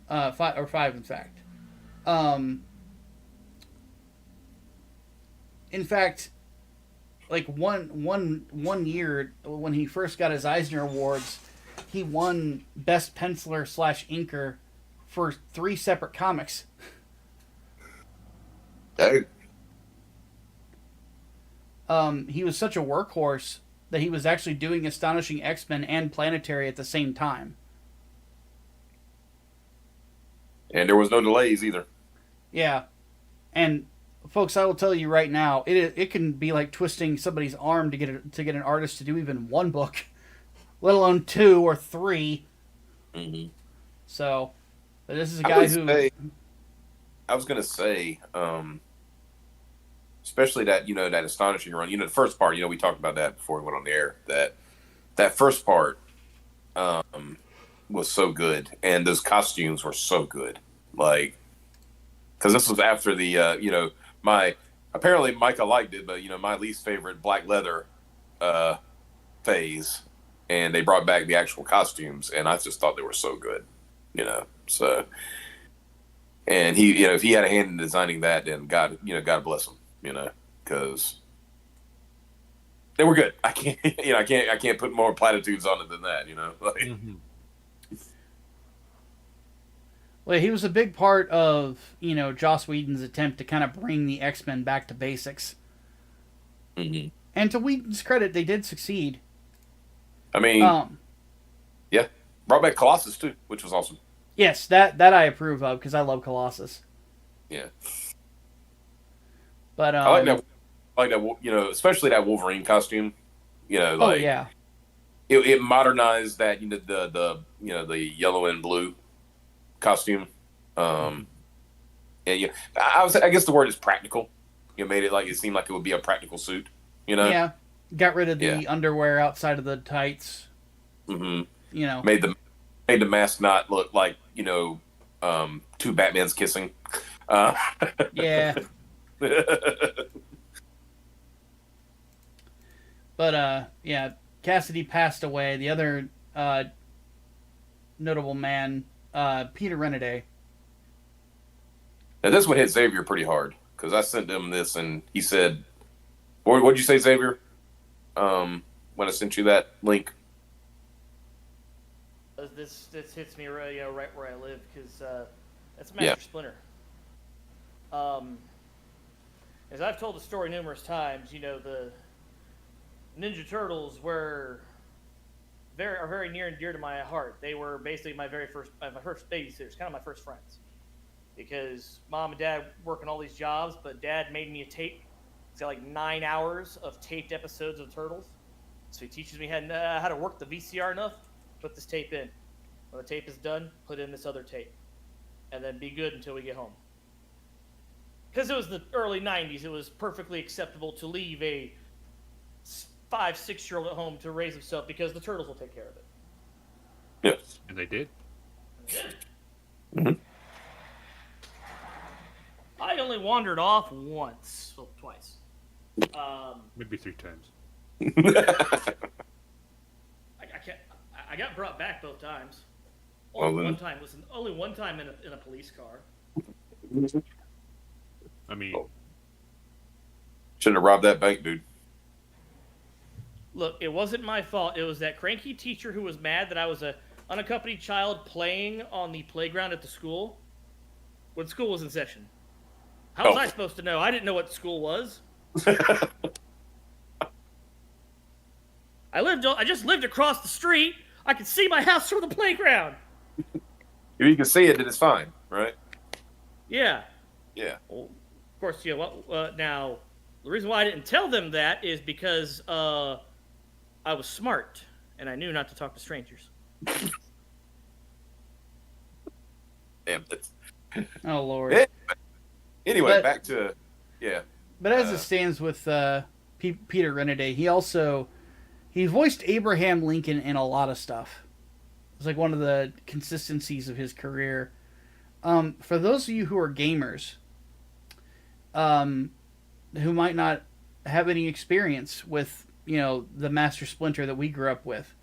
Speaker 1: 5 in fact. In fact, like one year when he first got his Eisner Awards, he won Best Penciler / Inker for 3 separate comics.
Speaker 2: Hey.
Speaker 1: He was such a workhorse that he was actually doing Astonishing X-Men and Planetary at the same time.
Speaker 2: And there was no delays either.
Speaker 1: Yeah. And folks, I will tell you right now, it can be like twisting somebody's arm to get an artist to do even one book, let alone 2 or 3.
Speaker 2: Mm-hmm.
Speaker 1: So, but this is a guy who...
Speaker 2: I was going to say, especially that, that Astonishing run, the first part, we talked about that before we went on the air, that that first part was so good, and those costumes were so good. Like, because this was after the my apparently Micah liked it, but my least favorite black leather phase, and they brought back the actual costumes, and I just thought they were so good. So, and he if he had a hand in designing that, then God bless him. Because they were good. I can't put more platitudes on it than that. Like.
Speaker 3: Mm-hmm.
Speaker 1: Well, he was a big part of, Joss Whedon's attempt to kind of bring the X-Men back to basics.
Speaker 2: Mm-hmm.
Speaker 1: And to Whedon's credit, they did succeed.
Speaker 2: I mean, yeah, brought back Colossus too, which was awesome.
Speaker 1: Yes, that I approve of because I love Colossus.
Speaker 2: Yeah,
Speaker 1: but
Speaker 2: I like that. Especially that Wolverine costume.
Speaker 1: Oh yeah,
Speaker 2: it modernized that. The yellow and blue costume. And I guess the word is practical. Made it like it seemed like it would be a practical suit.
Speaker 1: Yeah, got rid of the underwear outside of the tights.
Speaker 2: Mm-hmm. Made the mask not look like two Batmans kissing.
Speaker 1: Yeah. But Cassidy passed away. The other notable man, Peter Renaday.
Speaker 2: Now this one hit Xavier pretty hard because I sent him this and he said, "What'd you say, Xavier?" When I sent you that link.
Speaker 6: This hits me right where I live because that's Master Splinter. As I've told the story numerous times, the Ninja Turtles are very near and dear to my heart. They were basically my first babysitters, kind of my first friends. Because mom and dad working all these jobs, but dad made me a tape. It's got like 9 hours of taped episodes of Turtles. So he teaches me how to work the VCR enough, put this tape in. When the tape is done, put in this other tape. And then be good until we get home. Because it was the early 90s, it was perfectly acceptable to leave a 5-6-year-old at home to raise himself because the Turtles will take care of it.
Speaker 2: Yes.
Speaker 3: And they did.
Speaker 2: Mm-hmm.
Speaker 6: I only wandered off once. Well, twice.
Speaker 3: Maybe 3 times.
Speaker 6: I got brought back both times.
Speaker 2: Only
Speaker 6: one time in a police car.
Speaker 3: I mean,
Speaker 2: shouldn't have robbed that bank, dude.
Speaker 6: Look, it wasn't my fault. It was that cranky teacher who was mad that I was a unaccompanied child playing on the playground at the school when school was in session. How was I supposed to know? I didn't know what school was. I just lived across the street. I could see my house from the playground.
Speaker 2: If you can see it, then it's fine, right?
Speaker 6: Yeah.
Speaker 2: Yeah.
Speaker 6: Well, of course, now, the reason why I didn't tell them that is because I was smart, and I knew not to talk to strangers.
Speaker 2: Damn it.
Speaker 1: Oh, Lord.
Speaker 2: Yeah. Anyway, back to... Yeah.
Speaker 1: But as it stands with Peter Renaday, he voiced Abraham Lincoln in a lot of stuff. It's like one of the consistencies of his career. For those of you who are gamers, who might not have any experience with, the Master Splinter that we grew up with,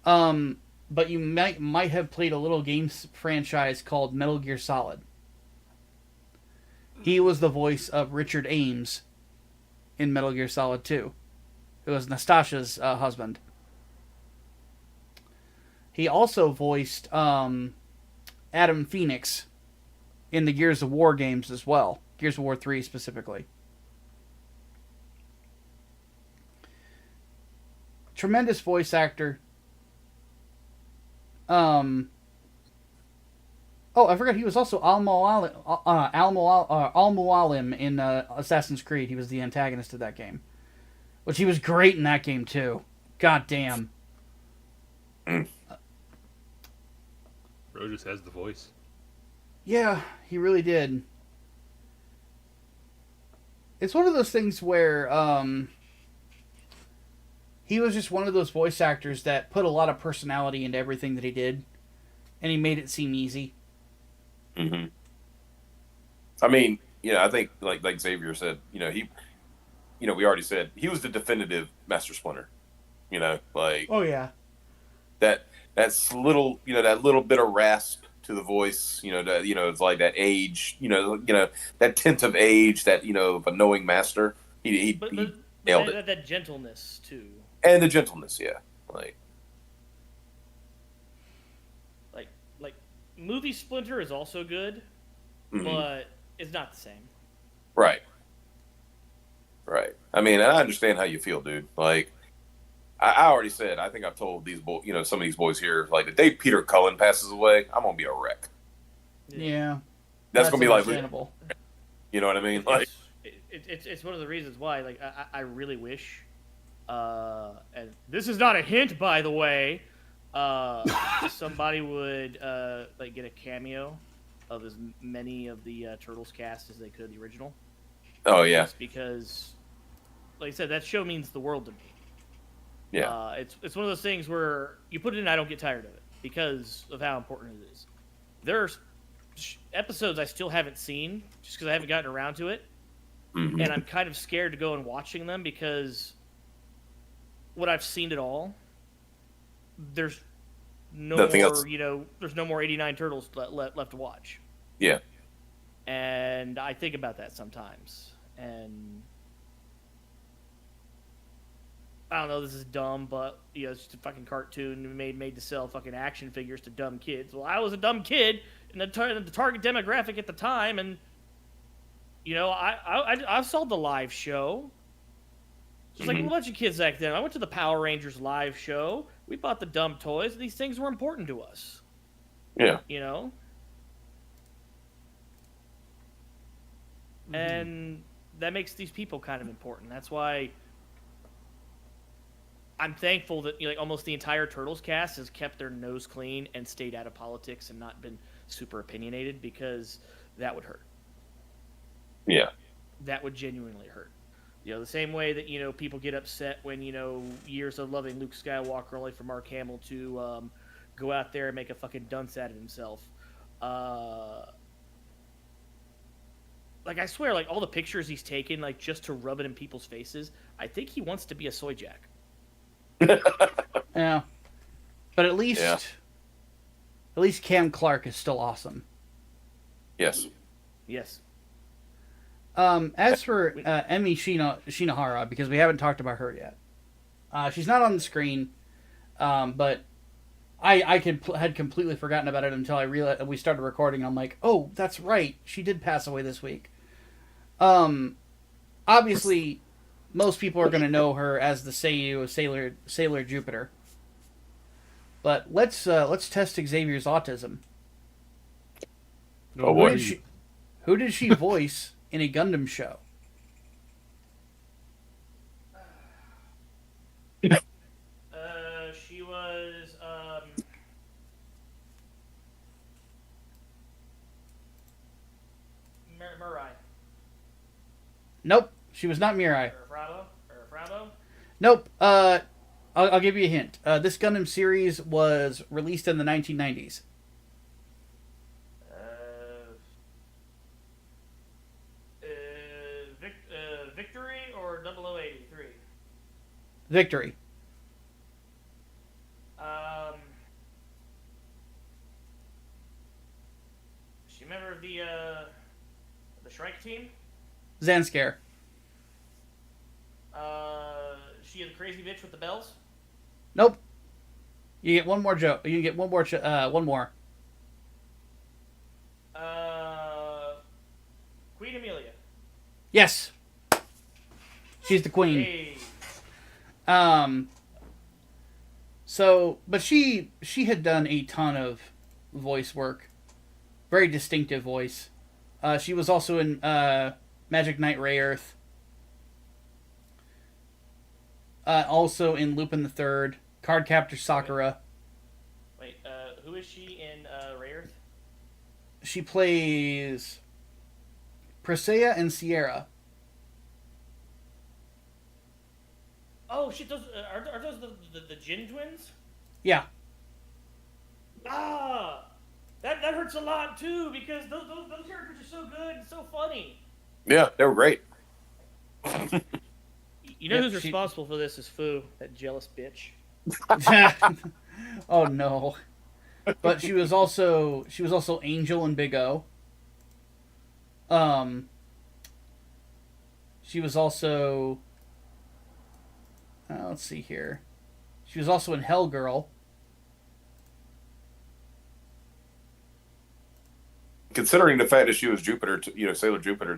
Speaker 1: but you might have played a little game franchise called Metal Gear Solid. He was the voice of Richard Ames in Metal Gear Solid 2. It was Nastasha's husband. He also voiced Adam Phoenix in the Gears of War games as well. Gears of War 3 specifically. Tremendous voice actor. Oh, I forgot he was also Al Mualim in Assassin's Creed. He was the antagonist of that game. Which he was great in that game, too. God damn.
Speaker 3: Bro just has the voice.
Speaker 1: Yeah, he really did. It's one of those things where he was just one of those voice actors that put a lot of personality into everything that he did, and he made it seem easy.
Speaker 2: Mm-hmm. I mean, I think like Xavier said, he, we already said he was the definitive Master Splinter. Like
Speaker 1: Oh yeah,
Speaker 2: that's little, that little bit of rasp to the voice, that it's like that age, that tint of age, that of a knowing master. He
Speaker 6: But
Speaker 2: nailed it,
Speaker 6: that gentleness too,
Speaker 2: and the gentleness, yeah,
Speaker 6: like movie Splinter is also good,
Speaker 2: mm-hmm.
Speaker 6: but it's not the same.
Speaker 2: Right. I mean, I understand how you feel, dude. Like, I already said, I think I've told these some of these boys here, like the day Peter Cullen passes away, I'm gonna be a wreck.
Speaker 1: Yeah.
Speaker 2: That's gonna be like, you know what I mean? Like,
Speaker 6: it's one of the reasons why, like, I really wish, and this is not a hint, by the way, somebody would like get a cameo of as many of the Turtles cast as they could the original.
Speaker 2: Oh yeah.
Speaker 6: Just because, like I said, that show means the world to me.
Speaker 2: Yeah.
Speaker 6: It's one of those things where you put it in, I don't get tired of it because of how important it is. There's episodes I still haven't seen just because I haven't gotten around to it,
Speaker 2: mm-hmm.
Speaker 6: and I'm kind of scared to go and watching them because what I've seen it all. There's no
Speaker 2: Nothing
Speaker 6: more,
Speaker 2: else.
Speaker 6: There's no more 89 Turtles left to watch.
Speaker 2: Yeah.
Speaker 6: And I think about that sometimes, and I don't know, this is dumb, but it's just a fucking cartoon made to sell fucking action figures to dumb kids. Well, I was a dumb kid in the target demographic at the time, and I saw the live show. Just like a bunch of kids back then. I went to the Power Rangers live show. We bought the dumb toys. These things were important to us.
Speaker 2: Yeah.
Speaker 6: And that makes these people kind of important. That's why I'm thankful that almost the entire Turtles cast has kept their nose clean and stayed out of politics and not been super opinionated, because that would hurt.
Speaker 2: Yeah.
Speaker 6: That would genuinely hurt. The same way that people get upset when years of loving Luke Skywalker only for Mark Hamill to go out there and make a fucking dunce out of himself. Like, I swear, like, all the pictures he's taken, like, just to rub it in people's faces, I think he wants to be a soy jack.
Speaker 1: Yeah. But at least Cam Clark is still awesome.
Speaker 2: Yes.
Speaker 6: Yes.
Speaker 1: As for Emi Shinohara, because we haven't talked about her yet, she's not on the screen, but I had completely forgotten about it until I realized we started recording. I'm like, oh, that's right, she did pass away this week. Obviously, most people are going to know her as the Seiyu of Sailor Jupiter. But let's test Xavier's autism.
Speaker 2: Oh boy.
Speaker 1: Who did she voice in a Gundam show?
Speaker 6: She was Mirai.
Speaker 1: Nope, she was not Mirai.
Speaker 6: Or Frabo?
Speaker 1: Nope. I'll give you a hint. This Gundam series was released in the 1990s.
Speaker 6: Victory or 0083?
Speaker 1: Victory.
Speaker 6: Is she a member of the Shrike team?
Speaker 1: Zanskare.
Speaker 6: She the crazy bitch with the bells?
Speaker 1: Nope. You get one more joke. You get one more. One more.
Speaker 6: Queen Amelia.
Speaker 1: Yes. She's the queen.
Speaker 6: Hey.
Speaker 1: So, but she had done a ton of voice work. Very distinctive voice. She was also in Magic Knight Rayearth. Also in Lupin the Third, Cardcaptor Sakura.
Speaker 6: Wait, who is she in Rayearth?
Speaker 1: She plays Presea and Sierra.
Speaker 6: Oh shit! Those are those the Jin twins?
Speaker 1: Yeah.
Speaker 6: Ah, that hurts a lot too because those characters are so good and so funny.
Speaker 2: Yeah, they were great.
Speaker 6: You know
Speaker 1: Yep,
Speaker 6: who's responsible for this is Fu, that jealous bitch.
Speaker 1: Oh no. But she was also Angel in Big O. She was also let's see here. She was also in Hellgirl.
Speaker 2: Considering the fact that she was Jupiter, Sailor Jupiter,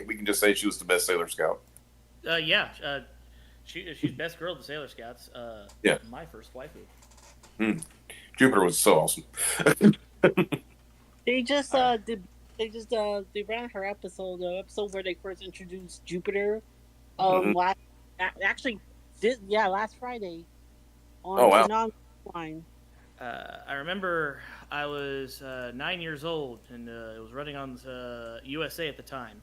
Speaker 2: we can just say she was the best Sailor Scout.
Speaker 6: Yeah. She's best girl of the Sailor Scouts.
Speaker 2: Yeah.
Speaker 6: My first waifu.
Speaker 2: Jupiter was so awesome.
Speaker 4: They just they ran her episode, the episode where they first introduced Jupiter. Last Friday on
Speaker 2: Oh, wow.
Speaker 4: Canon Line.
Speaker 6: I remember I was 9 years old and it was running on USA at the time.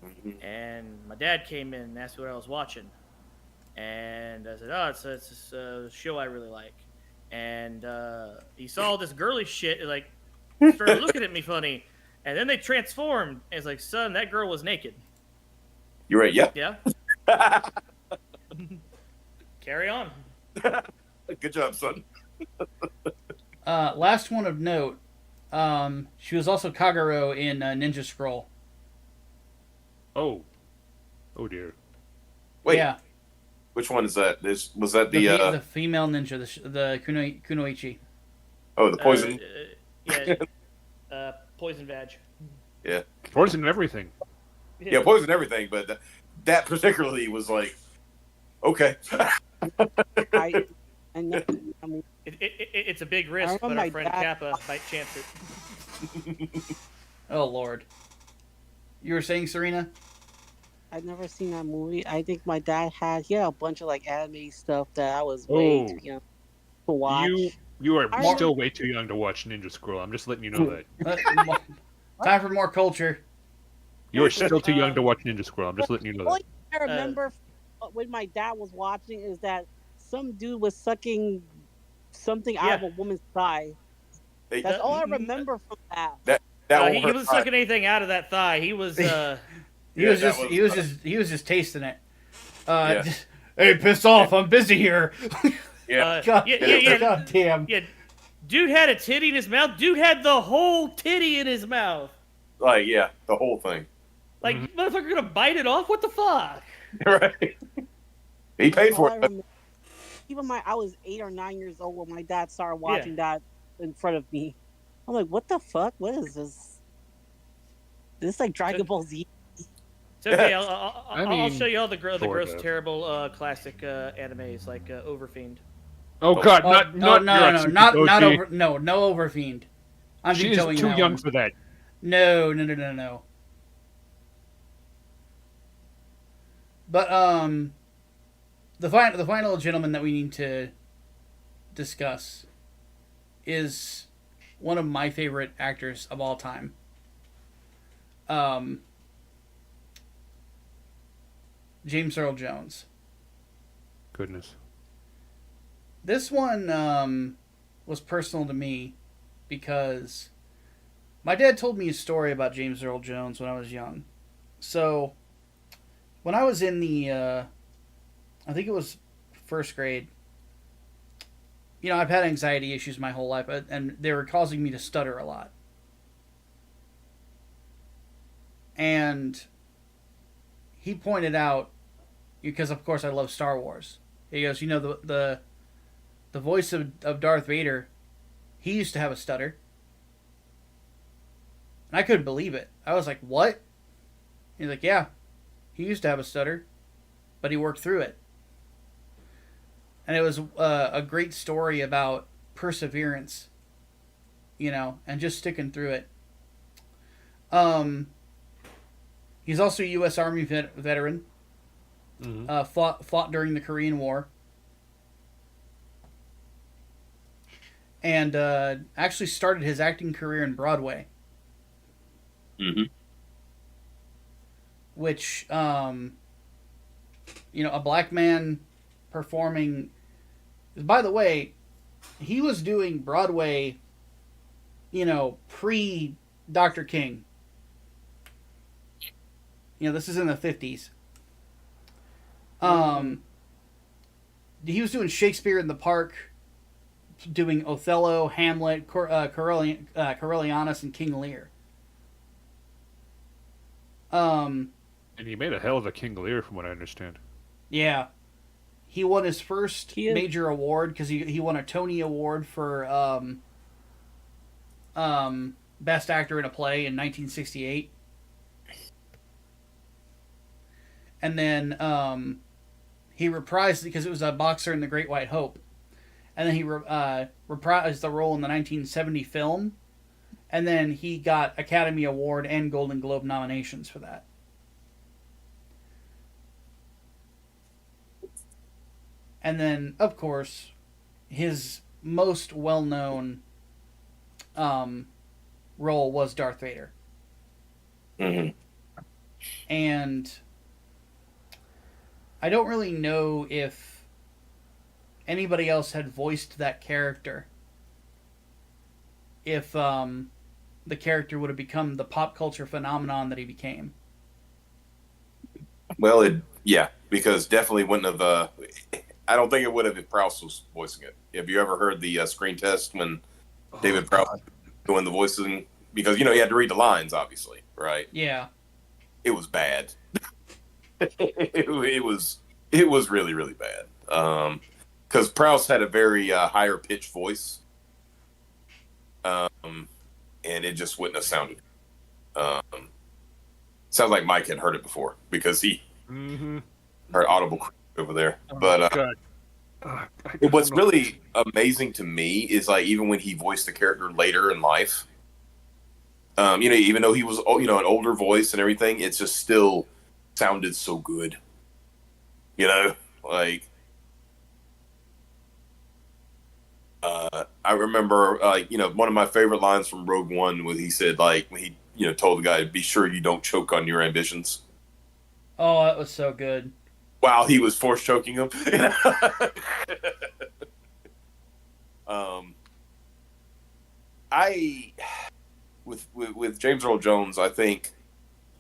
Speaker 2: Mhm.
Speaker 6: And my dad came in and asked me what I was watching. And I said, oh, it's this show I really like. And he saw this girly shit and like started looking at me funny. And then they transformed. And it's like, son, that girl was naked.
Speaker 2: You're right. Yeah.
Speaker 6: Yeah. Carry on.
Speaker 2: Good job, son.
Speaker 1: Last one of note. She was also Kagero in Ninja Scroll.
Speaker 3: Oh dear.
Speaker 2: Wait,
Speaker 1: Yeah.
Speaker 2: which one is that? Was that the
Speaker 1: female ninja, the Kunoichi.
Speaker 2: the poison?
Speaker 6: Poison vag.
Speaker 2: Yeah.
Speaker 3: Poison and everything.
Speaker 2: Yeah, poison everything, but that particularly was like, okay.
Speaker 4: I mean,
Speaker 6: It's a big risk, but our friend Kappa might chance it.
Speaker 1: Oh Lord. You were saying, Serena?
Speaker 4: I've never seen that movie. I think my dad had a bunch of like anime stuff that I was way too young to watch.
Speaker 3: You are
Speaker 4: I-
Speaker 3: still way too young to watch Ninja Scroll. I'm just letting you know that.
Speaker 1: Time for more culture.
Speaker 3: You are still too young to watch Ninja Scroll. I'm just letting you know
Speaker 4: All
Speaker 3: that.
Speaker 4: I remember when my dad was watching is that some dude was sucking something out of a woman's thigh. That's all I remember from that.
Speaker 6: He wasn't sucking anything out of that thigh. He was
Speaker 1: He was just tasting it. Just, hey, piss off! I'm busy here.
Speaker 2: Yeah.
Speaker 1: God,
Speaker 6: yeah.
Speaker 1: God damn.
Speaker 6: Yeah, dude had a titty in his mouth. Dude had the whole titty in his mouth.
Speaker 2: Like, yeah, the whole thing.
Speaker 6: Like, motherfucker gonna bite it off? What the fuck?
Speaker 2: Right. He paid for it.
Speaker 4: Even I was 8 or 9 years old when my dad started watching that in front of me. I'm like, what the fuck? What is this? This is like Dragon Ball Z.
Speaker 6: It's okay. I'll
Speaker 3: mean,
Speaker 6: show you all the gross,
Speaker 3: sorta.
Speaker 6: terrible classic animes like Overfiend.
Speaker 3: Oh God,
Speaker 1: no,
Speaker 3: not
Speaker 1: Overfiend. I'm
Speaker 3: She is
Speaker 1: vetoing
Speaker 3: too
Speaker 1: that
Speaker 3: young
Speaker 1: one.
Speaker 3: for that.
Speaker 1: No. But the final gentleman that we need to discuss is one of my favorite actors of all time. James Earl Jones.
Speaker 3: Goodness.
Speaker 1: This one was personal to me because my dad told me a story about James Earl Jones when I was young. So, when I was in the, I think it was first grade, you know, I've had anxiety issues my whole life, and they were causing me to stutter a lot. And he pointed out, because of course I love Star Wars, he goes, you know, the voice of Darth Vader, he used to have a stutter. And I couldn't believe it. I was like, what? He's like, yeah, he used to have a stutter, but he worked through it. And it was a great story about perseverance, you know, and just sticking through it. He's also a U.S. Army veteran.
Speaker 3: Mm-hmm.
Speaker 1: Fought during the Korean War. And actually started his acting career in Broadway.
Speaker 2: Mm-hmm.
Speaker 1: Which, you know, a black man performing. By the way, he was doing Broadway, pre Dr. King. This is in the 50s. He was doing Shakespeare in the Park, doing Othello, Hamlet, Coriolanus, and King Lear.
Speaker 3: And he made a hell of a King Lear, from what I understand.
Speaker 1: Yeah. He won his first major award because he won a Tony Award for Best Actor in a Play in 1968. And then he reprised it because it was a boxer in The Great White Hope. And then he reprised the role in the 1970 film. And then he got Academy Award and Golden Globe nominations for that. And then, of course, his most well-known role was Darth Vader.
Speaker 2: Mm-hmm.
Speaker 1: And I don't really know if anybody else had voiced that character. If the character would have become the pop culture phenomenon that he became.
Speaker 2: Well, because definitely wouldn't have... I don't think it would have if Prowse was voicing it. Have you ever heard the screen test when David Prowse was doing the voicing? Because, he had to read the lines, obviously, right?
Speaker 1: Yeah.
Speaker 2: It was bad. it was really, really bad. Because Prowse had a very higher pitched voice. And it just wouldn't have sounded. Sounds like Mike had heard it before because he heard audible over there. But what's really amazing to me is like even when he voiced the character later in life, even though he was an older voice and everything, it just still sounded so good. Like I remember one of my favorite lines from Rogue One was he said like when he told the guy, be sure you don't choke on your ambitions.
Speaker 1: Oh, that was so good.
Speaker 2: While he was force choking him. With James Earl Jones, I think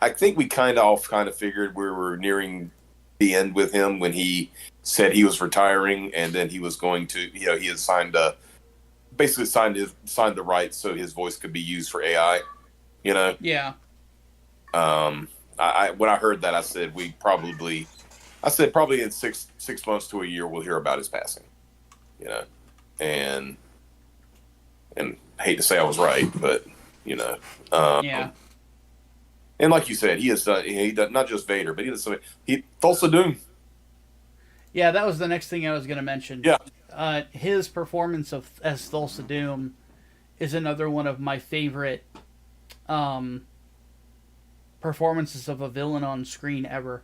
Speaker 2: we kind of figured we were nearing the end with him when he said he was retiring and then he was going to, he had signed the rights so his voice could be used for AI.
Speaker 1: Yeah.
Speaker 2: When I heard that, I said probably in six months to a year we'll hear about his passing, and I hate to say I was right, but
Speaker 1: yeah.
Speaker 2: And like you said, he does not just Vader, but he Thulsa Doom.
Speaker 1: Yeah, that was the next thing I was going to mention.
Speaker 2: Yeah,
Speaker 1: his performance as Thulsa Doom is another one of my favorite performances of a villain on screen ever.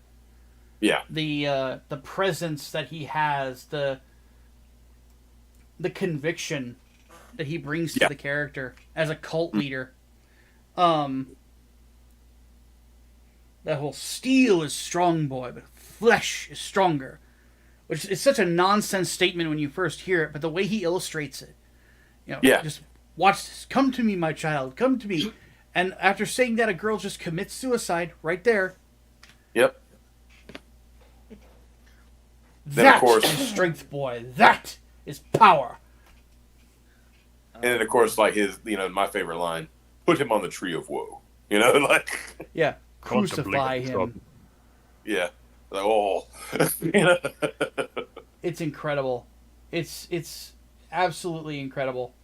Speaker 2: Yeah,
Speaker 1: the presence that he has, the conviction that he brings to the character as a cult leader. That whole steel is strong, boy, but flesh is stronger. Which is such a nonsense statement when you first hear it, but the way he illustrates it, just watch this. Come to me, my child. Come to me. And after saying that, a girl just commits suicide right there.
Speaker 2: Yep.
Speaker 1: That is strength, boy. That is power.
Speaker 2: And then, of course, like his, my favorite line, put him on the tree of woe. Like...
Speaker 1: Yeah. Crucify him.
Speaker 2: Yeah. Like, oh.
Speaker 1: It's incredible. It's absolutely incredible.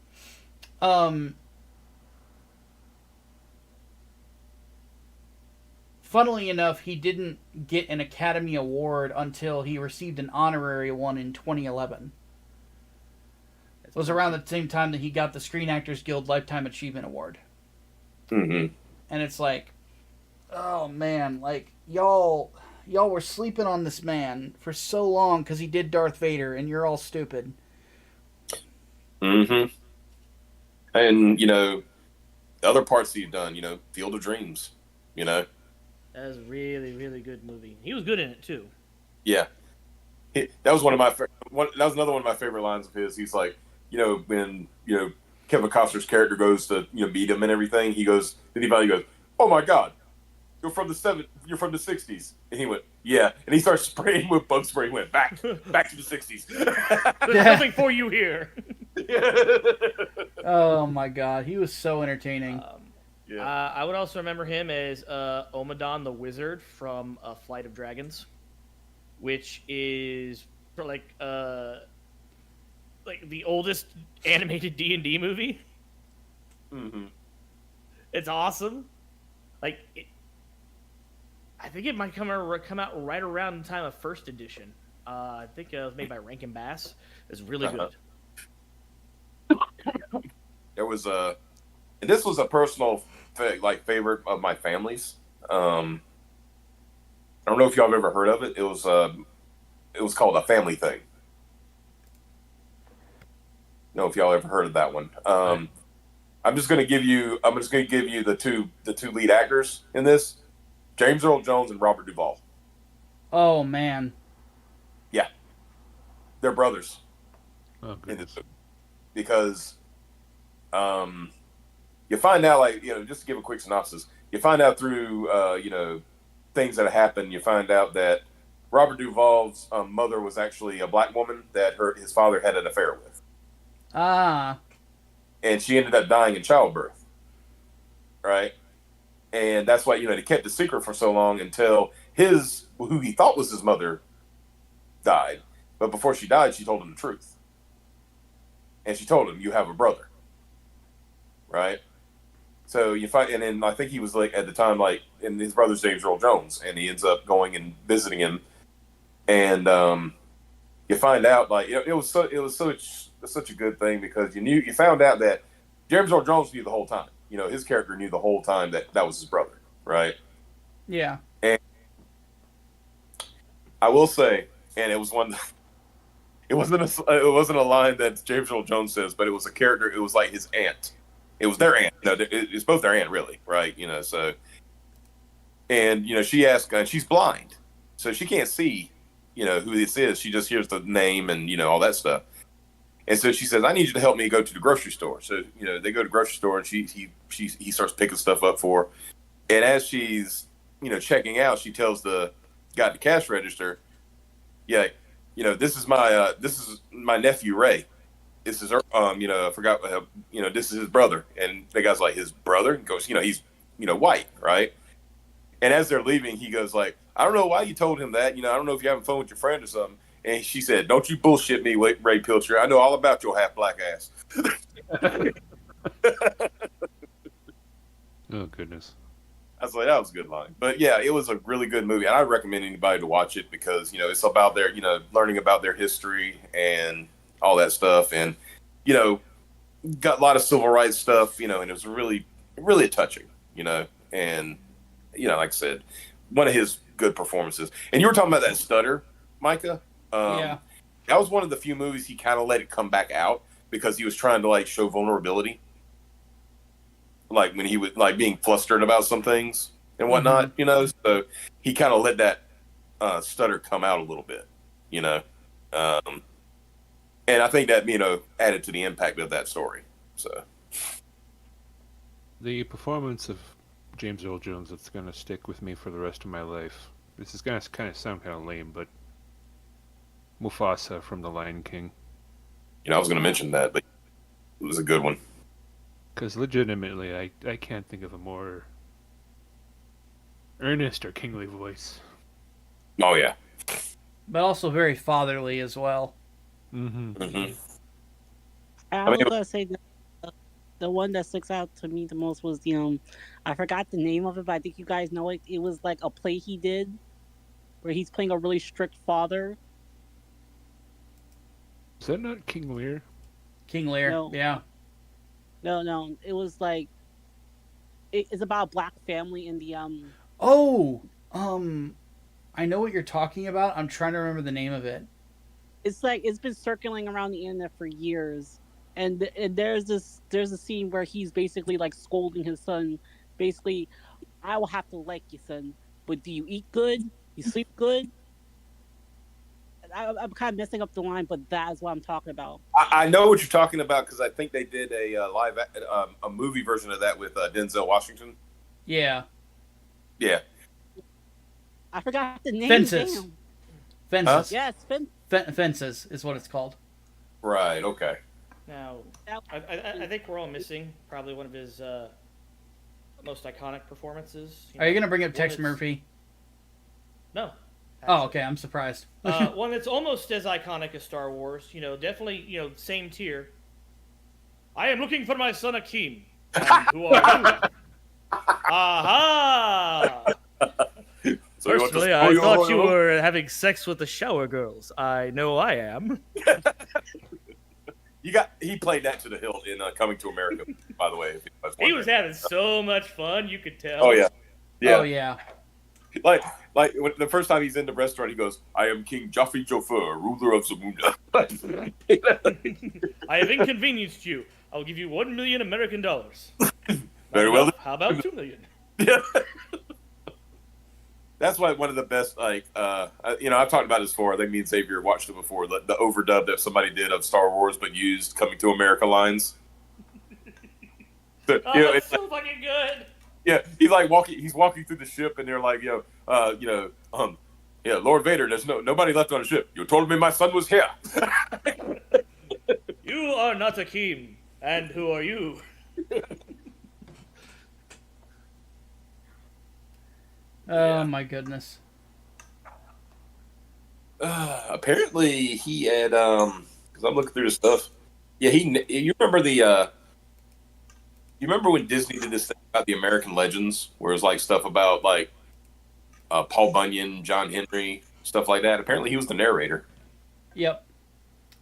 Speaker 1: Funnily enough, he didn't get an Academy Award until he received an honorary one in 2011. It was around the same time that he got the Screen Actors Guild Lifetime Achievement Award.
Speaker 2: Mm-hmm.
Speaker 1: And it's like, oh man, like y'all were sleeping on this man for so long because he did Darth Vader, and you're all stupid.
Speaker 2: Mm-hmm. And the other parts that you've done, Field of Dreams,
Speaker 6: That was a really, really good movie. He was good in it too.
Speaker 2: Yeah. That was that was another one of my favorite lines of his. He's like, when Kevin Costner's character goes to meet him and everything, then he finally goes, "Oh my God, you're from you're from the '60s," and he went, "Yeah," and he starts spraying with bug spray. He went back to the '60s.
Speaker 6: There's nothing for you here.
Speaker 1: Oh my God, he was so entertaining.
Speaker 6: I would also remember him as Omadon the Wizard from Flight of Dragons, which is like the oldest animated D&D movie.
Speaker 2: Mm-hmm.
Speaker 6: It's awesome. I think it might come out right around the time of first edition. I think it was made by Rankin Bass. It's really good.
Speaker 2: There was and this was a personal favorite of my family's. I don't know if y'all have ever heard of it. It was called A Family Thing. Know if y'all ever heard of that one. I'm just gonna give you the two lead actors in this, James Earl Jones and Robert Duvall.
Speaker 1: Oh man.
Speaker 2: Yeah. They're brothers.
Speaker 3: Oh,
Speaker 2: in this, because you find out, just to give a quick synopsis, you find out through things that happen. You find out that Robert Duvall's mother was actually a black woman that his father had an affair with.
Speaker 1: Ah.
Speaker 2: And she ended up dying in childbirth. Right? And that's why, they kept the secret for so long until who he thought was his mother died. But before she died, she told him the truth. And she told him, "You have a brother." Right? So you find, and then I think he was at the time, and his brother's James Earl Jones, and he ends up going and visiting him. And you find out, it was such a good thing, because you found out that James Earl Jones knew the whole time. His character knew the whole time that was his brother, right?
Speaker 1: Yeah.
Speaker 2: And I will say, and it was one. It wasn't a line that James Earl Jones says, but it was a character. It was like his aunt. It was their aunt. It's both their aunt, really, right? So, and she asked, and she's blind, so she can't see, who this is. She just hears the name and all that stuff. And so she says, "I need you to help me go to the grocery store." So they go to the grocery store, and he starts picking stuff up for her. And as she's checking out, she tells the guy at the cash register, "Yeah, this is my nephew Ray. This is I forgot, this is his brother." And the guy's like, "His brother?" And goes, he's white, right? And as they're leaving, he goes like, "I don't know why you told him that. I don't know if you're having fun with your friend or something." And she said, "Don't you bullshit me, Ray Pilcher. I know all about your half black ass."
Speaker 3: Oh goodness.
Speaker 2: I was like, that was a good line. But yeah, it was a really good movie, and I recommend anybody to watch it, because it's about their learning about their history and all that stuff, and got a lot of civil rights stuff, and it was really really touching, and like I said, one of his good performances. And you were talking about that stutter, Micah.
Speaker 1: Yeah.
Speaker 2: That was one of the few movies he kind of let it come back out, because he was trying to show vulnerability. When he was being flustered about some things and whatnot, so he kind of let that stutter come out a little bit, and I think that added to the impact of that story. So
Speaker 3: the performance of James Earl Jones that's going to stick with me for the rest of my life. This is going to kind of sound kind of lame, but Mufasa from The Lion King.
Speaker 2: I was going to mention that, but it was a good one.
Speaker 3: Because legitimately, I can't think of a more earnest or kingly voice.
Speaker 2: Oh, yeah.
Speaker 1: But also very fatherly as well.
Speaker 3: Mm-hmm.
Speaker 2: Mm-hmm.
Speaker 4: I was gonna say that the one that sticks out to me the most was the I forgot the name of it, but I think you guys know it. It was like a play he did where he's playing a really strict father.
Speaker 3: Is that not King Lear?
Speaker 1: King Lear,
Speaker 4: No.
Speaker 1: yeah.
Speaker 4: No. It was like it's about a black family in the
Speaker 1: Oh, I know what you're talking about. I'm trying to remember the name of it.
Speaker 4: It's been circling around the internet for years, and there's a scene where he's basically scolding his son. Basically, "I will have to like you, son, but do you eat good? You sleep good?" I'm kind of messing up the line, but that is what I'm talking about.
Speaker 2: I know what you're talking about because I think they did a movie version of that with Denzel Washington.
Speaker 1: Yeah.
Speaker 2: Yeah.
Speaker 4: I forgot the name.
Speaker 1: Fences.
Speaker 4: Damn.
Speaker 1: Fences.
Speaker 4: Yes,
Speaker 1: Fences is what it's called.
Speaker 2: Right. Okay.
Speaker 6: Now, I think we're all missing probably one of his most iconic performances.
Speaker 1: Are you going to bring up
Speaker 6: one
Speaker 1: Tex
Speaker 6: that's-
Speaker 1: Murphy?
Speaker 6: No.
Speaker 1: Oh, okay. I'm surprised.
Speaker 6: One that's almost as iconic as Star Wars. Definitely, same tier. I am looking for my son Akeem. And who are you? Aha!
Speaker 2: So you want
Speaker 6: Personally,
Speaker 2: to-
Speaker 6: I thought you were having sex with the shower girls. I know I am.
Speaker 2: He played that to the hilt in Coming to America. By the way, if you guys
Speaker 6: He was
Speaker 2: wondering.
Speaker 6: having so much fun, you could tell.
Speaker 2: Oh yeah. Yeah.
Speaker 1: Oh, yeah.
Speaker 2: Like when, the first time he's in the restaurant, he goes, "I am King Jaffe Joffer, ruler of Zamunda."
Speaker 6: I have inconvenienced you. I'll give you $1 million American dollars.
Speaker 2: Very well.
Speaker 6: How about $2 million?
Speaker 2: Yeah. That's why one of the best, I've talked about this before. I think me and Xavier watched it before. The overdub that somebody did of Star Wars, but used Coming to America lines. So,
Speaker 6: Oh, it's so fucking good.
Speaker 2: yeah, he's walking through the ship, and they're like, Lord Vader, there's nobody left on the ship. You told me my son was here.
Speaker 6: You are not Akeem. And who are you?
Speaker 1: Oh, my goodness.
Speaker 2: Apparently he had because I'm looking through the stuff. Yeah, you remember you remember when Disney did this thing about the American legends, where it's like stuff about like Paul Bunyan, John Henry, stuff like that. Apparently he was the narrator.
Speaker 1: Yep.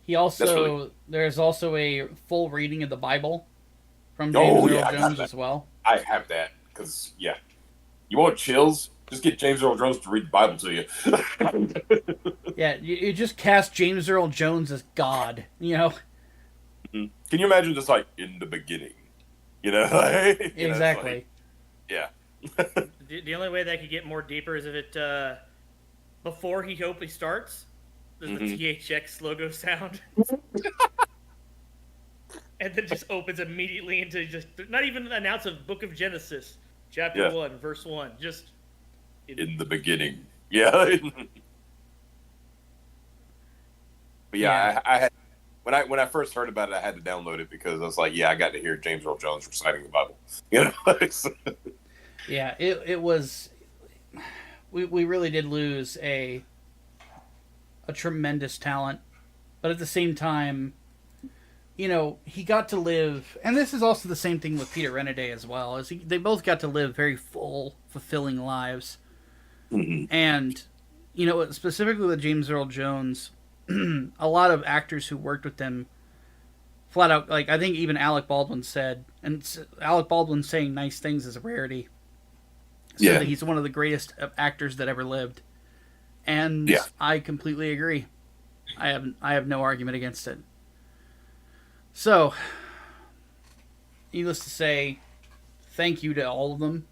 Speaker 1: There's also a full reading of the Bible from James Earl Jones as well.
Speaker 2: I have that because you want chills? Just get James Earl Jones to read the Bible to you.
Speaker 1: Yeah, you just cast James Earl Jones as God,
Speaker 2: Can you imagine just like in the beginning?
Speaker 1: Exactly.
Speaker 2: Yeah.
Speaker 6: The only way that could get more deeper is if it, before he hopefully starts, there's the THX logo sound. And then just opens immediately into just, not even announce a book of Genesis, chapter 1, verse 1. Just.
Speaker 2: In the beginning. Yeah. But yeah, I had when I first heard about it, I had to download it because I was like, I got to hear James Earl Jones reciting the Bible.
Speaker 1: Yeah, it was. We really did lose a tremendous talent, but at the same time, he got to live, and this is also the same thing with Peter Renaday as well. They both got to live very full, fulfilling lives, and specifically with James Earl Jones. A lot of actors who worked with them flat out, like I think even Alec Baldwin said, and Alec Baldwin saying nice things is a rarity. That he's one of the greatest actors that ever lived, and I completely agree. I have no argument against it. So, needless to say, thank you to all of them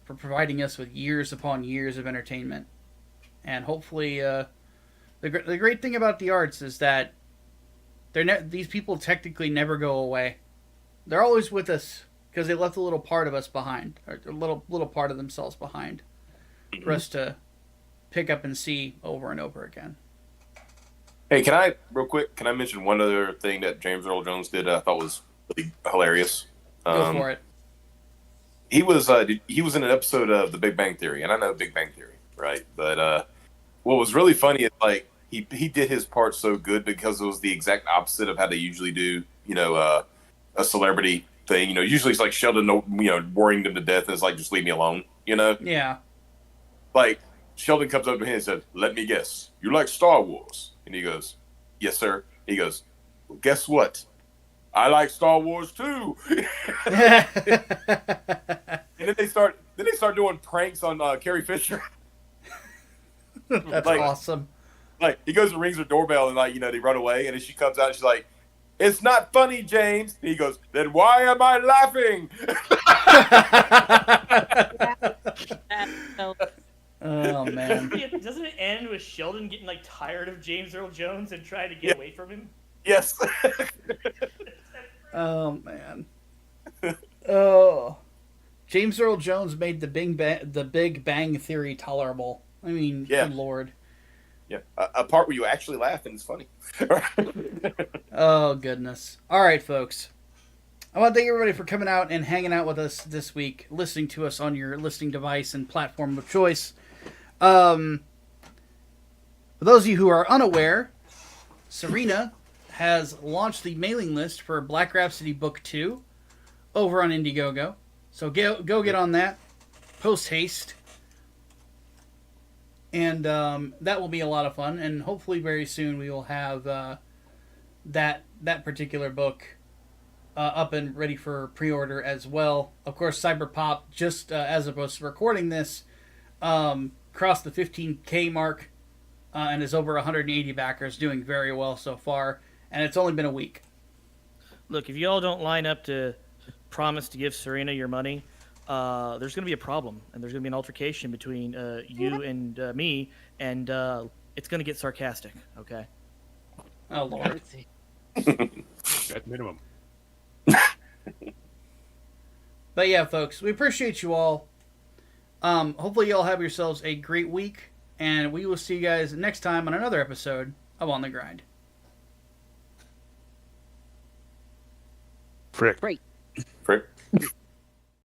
Speaker 1: for providing us with years upon years of entertainment, and hopefully. The great thing about the arts is that these people technically never go away. They're always with us because they left a little part of us behind, or a little part of themselves behind, for us to pick up and see over and over again.
Speaker 2: Hey, real quick, can I mention one other thing that James Earl Jones did that I thought was really hilarious?
Speaker 1: Go for it.
Speaker 2: He was in an episode of The Big Bang Theory, and I know Big Bang Theory, right? But what was really funny is like he did his part so good because it was the exact opposite of how they usually do, a celebrity thing. Usually it's like Sheldon, worrying them to death, and it's like, just leave me alone,
Speaker 1: Yeah.
Speaker 2: Like Sheldon comes up to him and says, "Let me guess, you like Star Wars?" And he goes, "Yes, sir." He goes, "Well, guess what? I like Star Wars too." And then they start doing pranks on Carrie Fisher.
Speaker 1: That's awesome.
Speaker 2: Like he goes and rings her doorbell and they run away, and then she comes out and she's like, "It's not funny, James." And he goes, "Then why am I laughing?"
Speaker 1: Oh man.
Speaker 6: doesn't it end with Sheldon getting like tired of James Earl Jones and trying to get
Speaker 2: Yeah.
Speaker 6: away from him?
Speaker 2: Yes.
Speaker 1: Oh man. Oh. James Earl Jones made the Big Bang Theory tolerable. I mean,
Speaker 2: Yeah.
Speaker 1: good lord.
Speaker 2: Yeah, a part where you actually laugh and it's funny.
Speaker 1: Oh goodness. All right, folks. I want to thank everybody for coming out and hanging out with us this week, listening to us on your listening device and platform of choice. For those of you who are unaware, Serena has launched the mailing list for Black Rhapsody Book 2 over on Indiegogo. So go get on that. Post haste. And that will be a lot of fun. And hopefully very soon we will have that particular book up and ready for pre-order as well. Of course, Cyberpop, just as opposed to recording this, crossed the 15K mark and is over 180 backers, doing very well so far. And it's only been a week.
Speaker 6: Look, if you all don't line up to promise to give Serena your money, there's going to be a problem, and there's going to be an altercation between you and me, and it's going to get sarcastic, okay?
Speaker 1: Oh, Lord.
Speaker 3: At minimum.
Speaker 1: But yeah, folks, we appreciate you all. Hopefully you all have yourselves a great week, and we will see you guys next time on another episode of On the Grind.
Speaker 3: Frick.
Speaker 4: Great.
Speaker 2: Frick.